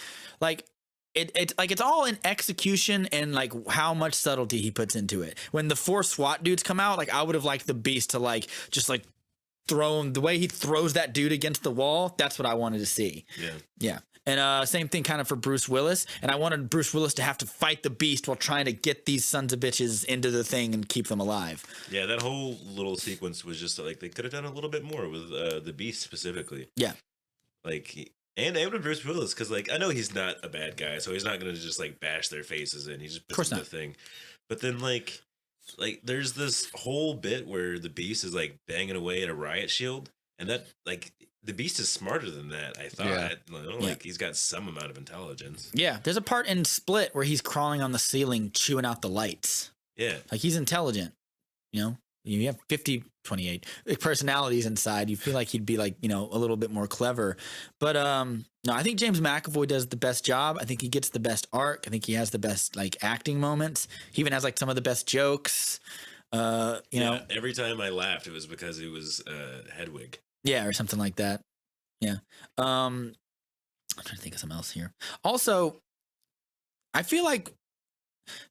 S1: it's all in execution and like how much subtlety he puts into it. When the 4 SWAT dudes come out, like I would have liked the Beast to like just like throw him the way he throws that dude against the wall. That's what I wanted to see.
S3: yeah.
S1: Yeah. And same thing kind of for Bruce Willis. And I wanted Bruce Willis to have to fight the Beast while trying to get these sons of bitches into the thing and keep them alive.
S3: Yeah, that whole little sequence was just like they could have done a little bit more with the Beast specifically.
S1: Yeah.
S3: Like and with Bruce Willis, because like I know he's not a bad guy, so he's not gonna just like bash their faces in. He just
S1: Of course
S3: puts in the thing. But then like there's this whole bit where the Beast is like banging away at a riot shield, and that like the Beast is smarter than that. I thought,
S2: Yeah.
S3: like he's got some amount of intelligence.
S1: Yeah. There's a part in Split where he's crawling on the ceiling, chewing out the lights.
S3: Yeah,
S1: Like he's intelligent, you know. You have 28 personalities inside. You feel like he'd be like, you know, a little bit more clever. But no, I think James McAvoy does the best job. I think he gets the best arc. I think he has the best like acting moments. He even has like some of the best jokes. You know,
S3: every time I laughed, it was because it was Hedwig.
S1: yeah, or something like that. Yeah. I'm trying to think of something else here. Also, I feel like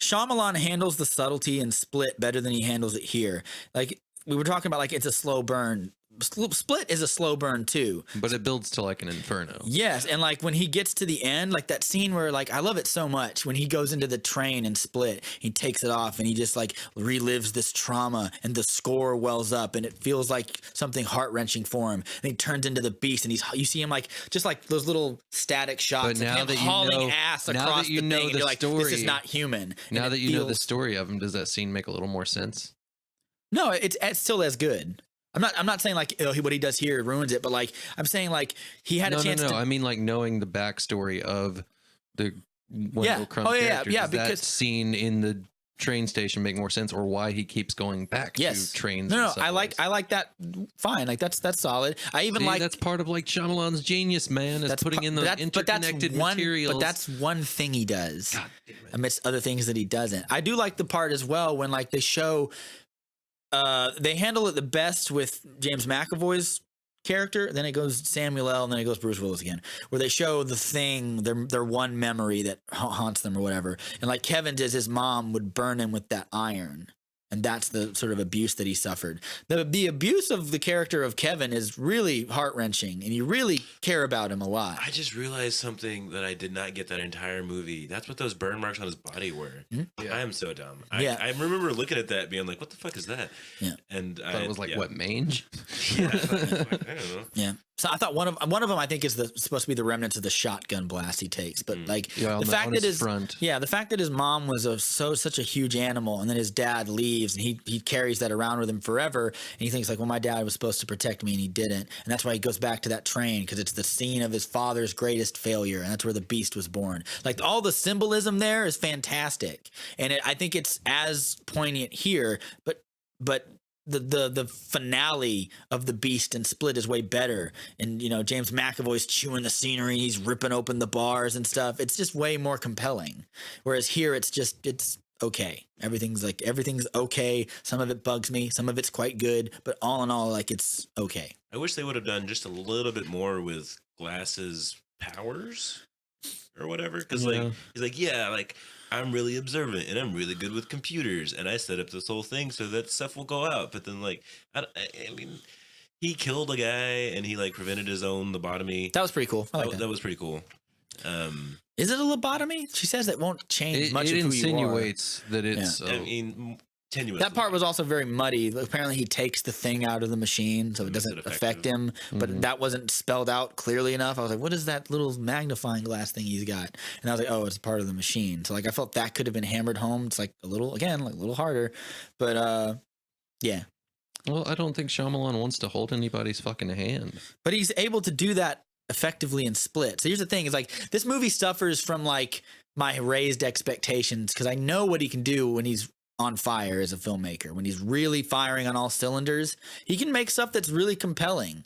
S1: Shyamalan handles the subtlety in Split better than he handles it here. Like we were talking about, like it's a slow burn. Split is a slow burn too.
S2: But it builds to like an inferno.
S1: Yes, and like when he gets to the end, like that scene where like I love it so much when he goes into the train and Split, he takes it off and he just like relives this trauma and the score wells up and it feels like something heart-wrenching for him. And he turns into the Beast and you see him like just like those little static shots
S2: But
S1: of
S2: now
S1: him
S2: that you
S1: hauling
S2: know-
S1: ass
S2: now
S1: across
S2: that you
S1: the
S2: know
S1: thing and
S2: the
S1: you're like, this is
S2: story-
S1: not human.
S2: Now
S1: And
S2: that
S1: it
S2: you know the
S1: feels-
S2: story of him, does that scene make a little more sense?
S1: No, it's still as good. I'm not saying like what he does here ruins it, but like I'm saying like he had a chance to.
S2: I mean, like knowing the backstory of the Wendell Crumb
S1: Oh, yeah,
S2: character.
S1: yeah,
S2: Does that
S1: because-
S2: scene in the train station make more sense, or why he keeps going back
S1: Yes.
S2: to trains?
S1: No,
S2: and
S1: no,
S2: subways?
S1: I like that. Fine, like that's solid. I even
S2: See,
S1: like
S2: that's part of like Shyamalan's genius, man. Is putting in those interconnected materials.
S1: But that's one thing he does
S2: God damn it.
S1: amidst other things that he doesn't. I do like the part as well when like they show. They handle it the best with James McAvoy's character. Then it goes Samuel L. And then it goes Bruce Willis again, where they show the thing, their one memory that haunts them or whatever. And like Kevin's is his mom would burn him with that iron. And that's the sort of abuse that he suffered. The abuse of the character of Kevin is really heart-wrenching, and you really care about him a lot.
S3: I just realized something that I did not get that entire movie. That's what those burn marks on his body were.
S2: Yeah.
S3: I am so dumb.
S1: Yeah.
S3: I remember looking at that being like, what the fuck is that?
S1: Yeah.
S3: And
S2: I thought it was like
S3: yeah.
S2: what mange?
S3: Yeah, I don't know.
S1: Yeah. So I thought one of them I think is supposed to be the remnants of the shotgun blast he takes, but like
S2: Yeah,
S1: the fact
S2: on
S1: that
S2: his front.
S1: the fact that his mom was such a huge animal, and then his dad leaves, and he carries that around with him forever, and he thinks like, well, my dad was supposed to protect me, and he didn't, and that's why he goes back to that train because it's the scene of his father's greatest failure, and that's where the Beast was born. Like all the symbolism there is fantastic, and I think it's as poignant here, but. The finale of the Beast and Split is way better, and you know James McAvoy's chewing the scenery, he's ripping open the bars and stuff. It's just way more compelling. Whereas here, it's okay. Everything's okay. Some of it bugs me, some of it's quite good, but all in all, like it's okay.
S3: I wish they would have done just a little bit more with Glass's powers or whatever. Because like he's like, yeah, like I'm really observant and I'm really good with computers, and I set up this whole thing so that stuff will go out. But then like I mean, he killed a guy and he like prevented his own lobotomy.
S1: That was pretty cool. I like that.
S3: That was pretty cool.
S1: Is it a lobotomy? She says that won't change much
S2: It
S1: of who you are.
S2: insinuates that it's.
S3: I mean, tenuous.
S1: That part was also very muddy. Apparently, he takes the thing out of the machine, so it
S3: Makes
S1: doesn't
S3: it
S1: affect
S3: effective.
S1: him. But that wasn't spelled out clearly enough. I was like, "What is that little magnifying glass thing he's got?" And I was like, "Oh, it's part of the machine." So like, I felt that could have been hammered home. It's like a little harder, but yeah.
S2: Well, I don't think Shyamalan wants to hold anybody's fucking hand.
S1: But he's able to do that effectively in Split. So here's the thing: is like this movie suffers from like my raised expectations because I know what he can do when he's on fire as a filmmaker. When he's really firing on all cylinders, he can make stuff that's really compelling.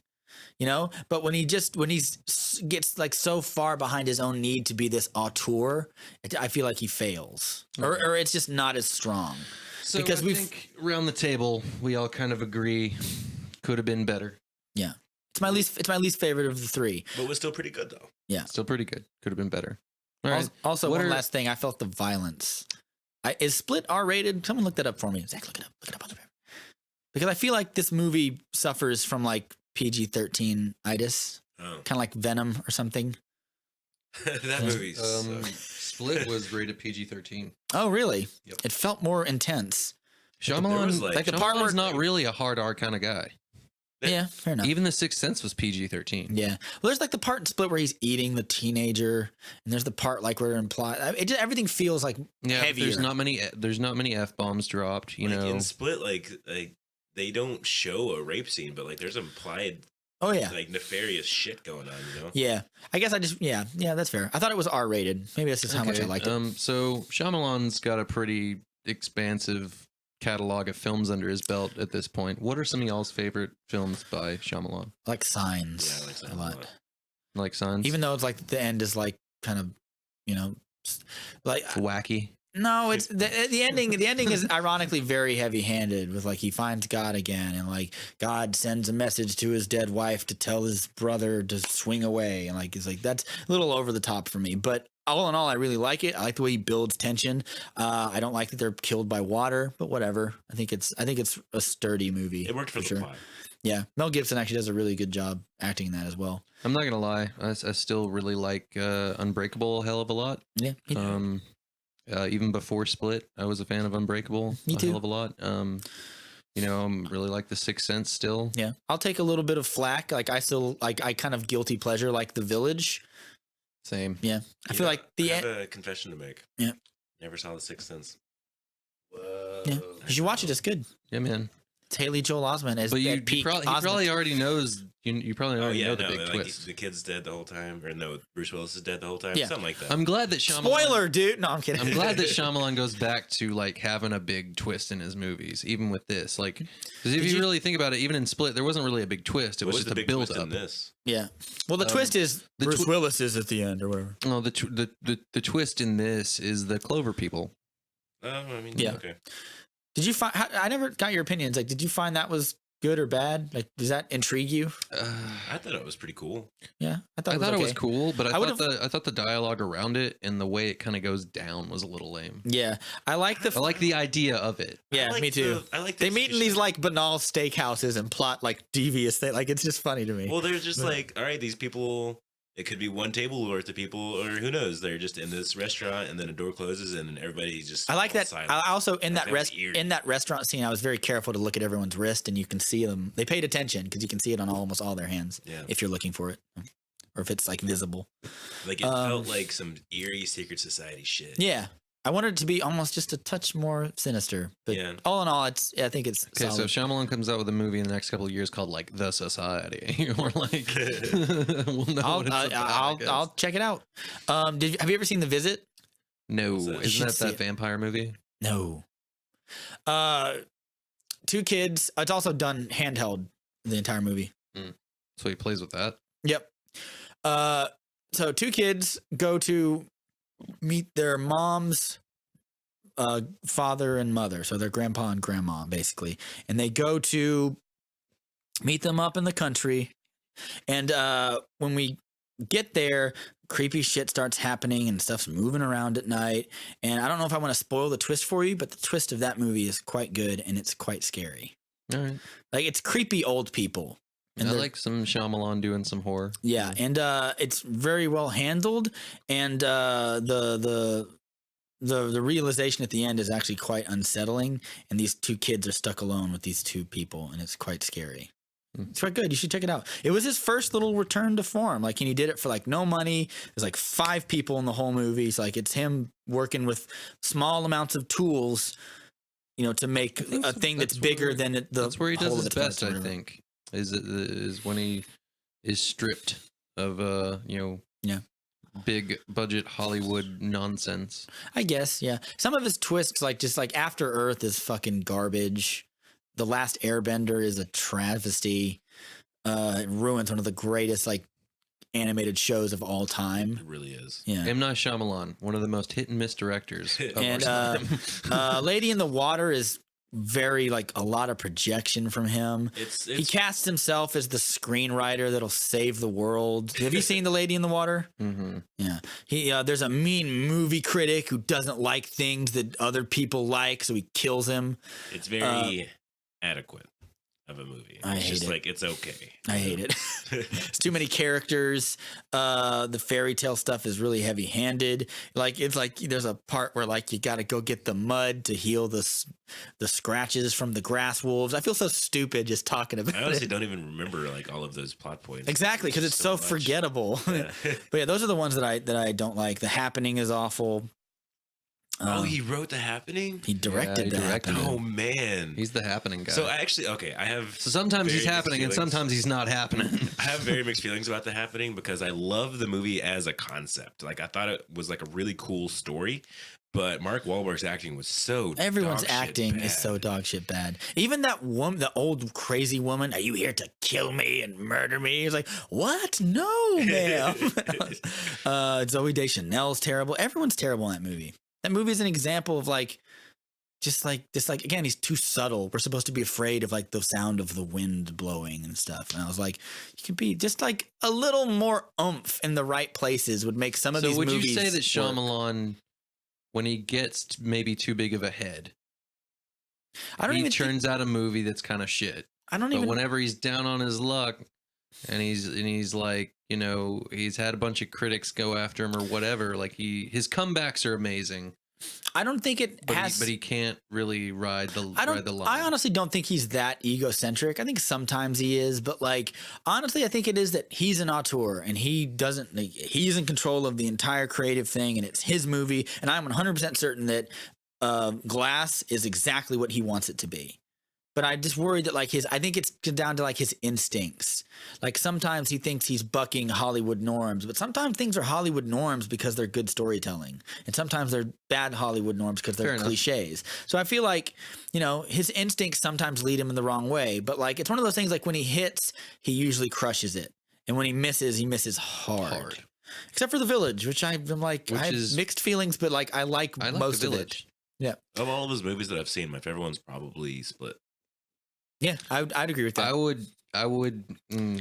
S1: You know, but when he gets like so far behind his own need to be this auteur, I feel like he fails, or it's just not as strong.
S2: So
S1: because
S2: I think around the table we all kind of agree could have been better.
S1: Yeah, it's my least favorite of the three.
S3: But was still pretty good though.
S1: Yeah,
S2: Still pretty good. Could have been better. All right.
S1: Also,
S2: What
S1: one
S2: are-
S1: last thing, I felt the violence. Is Split R-rated? Someone look that up for me. Zach, look it up. Look it up on the paper. Because I feel like this movie suffers from like PG-13 itis,
S3: Oh.
S1: kind of like Venom or something.
S3: That movie.
S2: Split was rated PG-13.
S1: Oh, really?
S2: Yep.
S1: It felt more intense.
S2: Shyamalan,
S3: was, like
S1: the part where-
S2: Shyamalan's not really a hard R kind of guy.
S1: Yeah, fair enough.
S2: Even The Sixth Sense was PG-13.
S1: Yeah. Well, there's like the part in Split where he's eating the teenager, and there's the part like where everything feels like
S2: Yeah, but
S1: heavier.
S2: there's not many F-bombs dropped, you
S3: like
S2: know.
S3: in Split, like they don't show a rape scene, but like there's implied
S1: Oh yeah.
S3: like nefarious shit going on, you know?
S1: Yeah. I guess yeah, that's fair. I thought it was R-rated. Maybe that's just how much I liked it.
S2: So Shyamalan's got a pretty expansive catalog of films under his belt at this point. What are some of y'all's favorite films by Shyamalan?
S1: I like Signs.
S3: Yeah, I like Signs
S1: a lot.
S2: Like Signs?
S1: Even though it's like the end is like kind of, you know, like
S2: wacky.
S1: no, it's the ending. The ending is ironically very heavy-handed with like he finds God again, and like God sends a message to his dead wife to tell his brother to swing away, and like it's like that's a little over the top for me. But all in all, I really like it. I like the way he builds tension. I don't like that they're killed by water, but whatever. I think it's a sturdy movie.
S3: It worked for the
S1: sure.
S3: plot.
S1: Yeah, Mel Gibson actually does a really good job acting in that as well.
S2: I'm not gonna lie, I still really like Unbreakable a hell of a lot.
S1: Yeah,
S2: Even before Split, I was a fan of Unbreakable
S1: Me
S2: a
S1: too.
S2: hell of a lot. You know, I'm really like The Sixth Sense still.
S1: yeah. I'll take a little bit of flack. Like I still like I kind of guilty pleasure like The Village.
S2: Same.
S1: Yeah, I feel like
S3: I
S1: the
S3: have a confession to make.
S1: Yeah.
S3: Never saw The Sixth Sense.
S2: Whoa.
S1: yeah. You should watch it. It's good.
S2: Yeah, man.
S1: It's Haley Joel Osment as
S2: But
S1: at
S2: he
S1: peak
S2: probably already knows. You probably
S3: Oh
S2: already
S3: yeah,
S2: know the
S3: no,
S2: big
S3: like
S2: twist.
S3: the kid's dead the whole time, or no, Bruce Willis is dead the whole time,
S1: Yeah.
S3: something like that.
S2: I'm glad that Shyamalan.
S1: Spoiler, dude. No, I'm kidding.
S2: I'm glad that Shyamalan goes back to like having a big twist in his movies, even with this. Like, because if
S1: Did
S2: you
S1: you-
S2: really think about it, even in Split, there wasn't really a big twist. It
S3: What's
S2: was
S3: the
S2: just a
S3: big
S2: build
S3: twist
S2: up.
S3: in this?
S1: Yeah. Well, the twist is
S2: the
S1: Bruce
S2: twi-
S1: Willis is at the end or whatever.
S2: No, the twist in this is the Clover people.
S3: Oh, I mean,
S1: Yeah.
S3: okay.
S1: Did you find? I never got your opinions. Like, did you find that was good or bad? Like, does that intrigue you?
S3: I thought it was pretty cool.
S1: Yeah,
S2: I thought it was
S1: okay.
S2: cool, but I
S1: would've-
S2: thought the dialogue around it and the way it kind of goes down was a little lame.
S1: Yeah, I like the.
S2: I like the idea of it.
S1: Yeah,
S3: I like
S1: me too.
S3: I like
S1: They meet in these like banal steakhouses and plot like devious things. Like, it's just funny to me.
S3: Well, they're just like, all right, these people. It could be one table worth of people, or who knows? They're just in this restaurant, and then a door closes, and everybody just.
S1: I like that.
S3: silent.
S1: I also in that
S3: That's weird.
S1: in that restaurant scene, I was very careful to look at everyone's wrist, and you can see them. They paid attention because you can see it on almost all their hands
S3: Yeah.
S1: if you're looking for it, or if it's like visible.
S3: Like it felt like some eerie secret society shit.
S1: Yeah, I wanted it to be almost just a touch more sinister, but
S3: Yeah.
S1: all in all, I think it's
S2: Okay,
S1: solid.
S2: so Shyamalan comes out with a movie in the next couple of years called like The Society, or like we'll know what it's about, I guess.
S1: I'll check it out. Have you ever seen The Visit?
S2: No,
S3: What's that?
S1: You
S2: isn't
S1: should
S2: that
S1: see
S2: that
S1: it.
S2: vampire movie?
S1: No. Two kids. It's also done handheld the entire movie.
S2: So he plays with that.
S1: Yep. So two kids go to meet their mom's father and mother, so their grandpa and grandma, basically, and they go to meet them up in the country. And when we get there, creepy shit starts happening and stuff's moving around at night. And I don't know if I want to spoil the twist for you, but the twist of that movie is quite good and it's quite scary.
S2: All right.
S1: Like, it's creepy old people. And
S2: I
S1: they're-
S2: like some Shyamalan doing some horror.
S1: Yeah, and it's very well handled, and the realization at the end is actually quite unsettling. And these two kids are stuck alone with these two people, and it's quite scary. It's quite good. You should check it out. It was his first little return to form. Like, and he did it for like no money. There's like 5 people in the whole movie. So like, it's him working with small amounts of tools, you know, to make a thing that's bigger than the.
S2: That's where he does
S1: whole of
S2: his
S1: its parts
S2: best,
S1: or
S2: I
S1: whatever.
S2: think. Is when he is stripped
S1: Yeah.
S2: big budget Hollywood nonsense.
S1: I guess, yeah. Some of his twists, like just like After Earth is fucking garbage. The Last Airbender is a travesty. It ruins one of the greatest like animated shows of all time.
S3: It really is.
S1: Yeah.
S2: M. Night Shyamalan, one of the most hit and miss directors of
S1: And
S2: our time.
S1: Lady in the Water is very like a lot of projection from him. He casts himself as the screenwriter that'll save the world. Have you seen The Lady in the Water?
S2: Mm-hmm.
S1: Yeah. He there's a mean movie critic who doesn't like things that other people like, so he kills him.
S3: It's very adequate of a movie.
S1: I
S3: It's
S1: hate
S3: just
S1: it.
S3: like it's okay.
S1: I hate it. It's too many characters. The fairy tale stuff is really heavy handed. Like it's like there's a part where like you got to go get the mud to heal the scratches from the grass wolves. I feel so stupid just talking about
S3: I honestly
S1: it.
S3: don't even remember like all of those plot points.
S1: Exactly, because it's so
S3: much.
S1: forgettable.
S3: Yeah.
S1: But yeah, those are the ones that I don't like. The Happening is awful.
S3: Oh, he wrote The Happening?
S1: He directed
S2: he
S1: The
S2: directed
S1: Happening.
S3: Oh man.
S2: He's the happening guy.
S3: So I actually I have
S2: So sometimes he's
S3: very mixed
S2: happening and
S3: feelings.
S2: sometimes he's not happening.
S3: I have very mixed feelings about The Happening because I love the movie as a concept. Like I thought it was like a really cool story, but Mark Wahlberg's acting was so
S1: Everyone's
S3: dog shit
S1: acting
S3: bad.
S1: is so dog shit bad. Even that woman, the old crazy woman, are you here to kill me and murder me? It's like, what? No, ma'am. Zoe Deschanel's terrible. Everyone's terrible in that movie. That movie is an example of like, just like again, he's too subtle. We're supposed to be afraid of like the sound of the wind blowing and stuff. And I was like, you could be just like a little more oomph in the right places would make some of
S2: So
S1: these
S2: would
S1: movies.
S2: you say that
S1: work.
S2: Shyamalan, when he gets maybe too big of a head,
S1: I don't
S2: he
S1: even
S2: turns out a movie that's kind of shit?
S1: I don't
S2: But
S1: even.
S2: whenever he's down on his luck and he's like, he's had a bunch of critics go after him or whatever, like his comebacks are amazing,
S1: I don't think it
S2: but
S1: has.
S2: he can't really ride the line.
S1: I honestly don't think he's that egocentric. I think sometimes he is, but like honestly, I think it is that he's an auteur and he doesn't. Like, he's in control of the entire creative thing, and it's his movie. And I'm 100% certain that Glass is exactly what he wants it to be. But I just worry that like I think it's down to like his instincts. Like sometimes he thinks he's bucking Hollywood norms, but sometimes things are Hollywood norms because they're good storytelling. And sometimes they're bad Hollywood norms because they're
S2: Fair enough.
S1: cliches. So I feel like, his instincts sometimes lead him in the wrong way. But like it's one of those things like when he hits, he usually crushes it. And when he misses hard. Except for The Village, which I'm like, I have mixed feelings, but like I like most
S2: The
S1: of it.
S2: Village.
S1: Yeah.
S3: Of all of his movies that I've seen, my favorite one's probably Split.
S1: Yeah, I'd agree with that.
S2: I would.
S1: You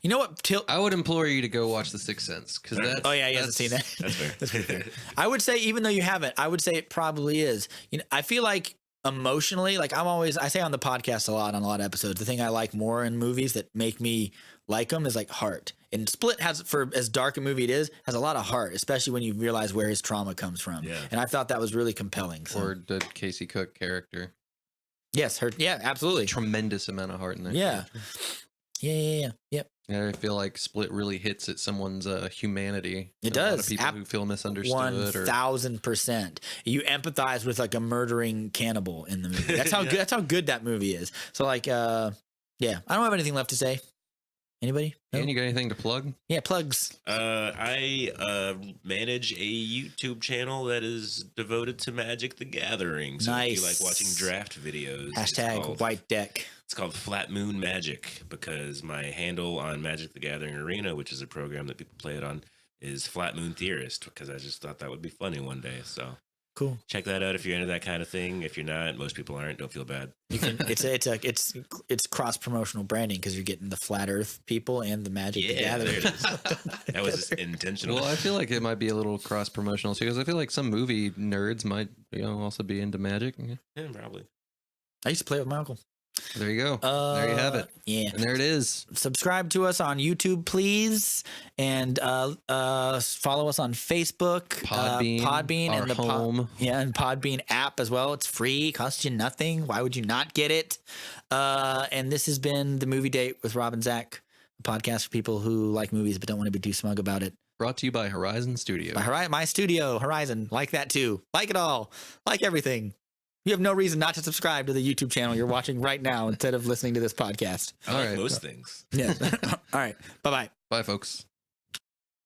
S1: know what?
S2: I would implore you to go watch The Sixth Sense because that's.
S1: Oh yeah, he hasn't seen that.
S3: That's fair.
S1: That's pretty fair. I would say, even though you haven't, I would say it probably is. I feel like emotionally, like I say on the podcast a lot, on a lot of episodes, the thing I like more in movies that make me like them is like heart. And Split has, for as dark a movie it is, has a lot of heart, especially when you realize where his trauma comes from.
S3: Yeah.
S1: And I thought that was really compelling. So.
S2: Or the Casey Cook character.
S1: Yes, absolutely.
S2: Tremendous amount of heart in that.
S1: Yeah.
S2: character.
S1: Yeah.
S2: And I feel like Split really hits at someone's humanity.
S1: It
S2: A lot
S1: does.
S2: of people who feel misunderstood.
S1: 1,000%. You empathize with like a murdering cannibal in the movie. That's how good. That's how good that movie is. So like, yeah, I don't have anything left to say. Anybody? No?
S2: And you got anything to plug?
S1: Yeah, plugs.
S3: I manage a YouTube channel that is devoted to Magic the Gathering. So if you like
S1: Nice.
S3: watching draft videos,
S1: Hashtag white deck.
S3: It's called Flat Moon Magic because my handle on Magic the Gathering Arena, which is a program that people play it on, is Flat Moon Theorist because I just thought that would be funny one day. So
S1: Cool.
S3: check that out if you're into that kind of thing. If you're not, most people aren't. Don't feel bad.
S1: You can. It's cross promotional branding because you're getting the flat Earth people and the Magic the
S3: Yeah, there
S1: Gathering.
S3: it is. That was intentional.
S2: Well, I feel like it might be a little cross promotional too, because I feel like some movie nerds might, also be into Magic.
S3: Yeah, probably.
S1: I used to play with my uncle.
S2: There you go. There you have it.
S1: Yeah.
S2: And there it is.
S1: Subscribe to us on YouTube, please, and follow us on Facebook,
S2: Podbean, our
S1: and the
S2: home.
S1: and Podbean app as well. It's free, costs you nothing. Why would you not get it? And this has been the Movie Date with Rob and Zach, a podcast for people who like movies but don't want to be too smug about it.
S2: Brought to you by Horizon Studio.
S1: By my studio, Horizon, like that too, like it all, like everything. You have no reason not to subscribe to the YouTube channel you're watching right now instead of listening to this podcast.
S3: I
S2: All
S3: like
S2: right.
S3: most things.
S1: Yeah. All right. Bye bye.
S2: Bye, folks.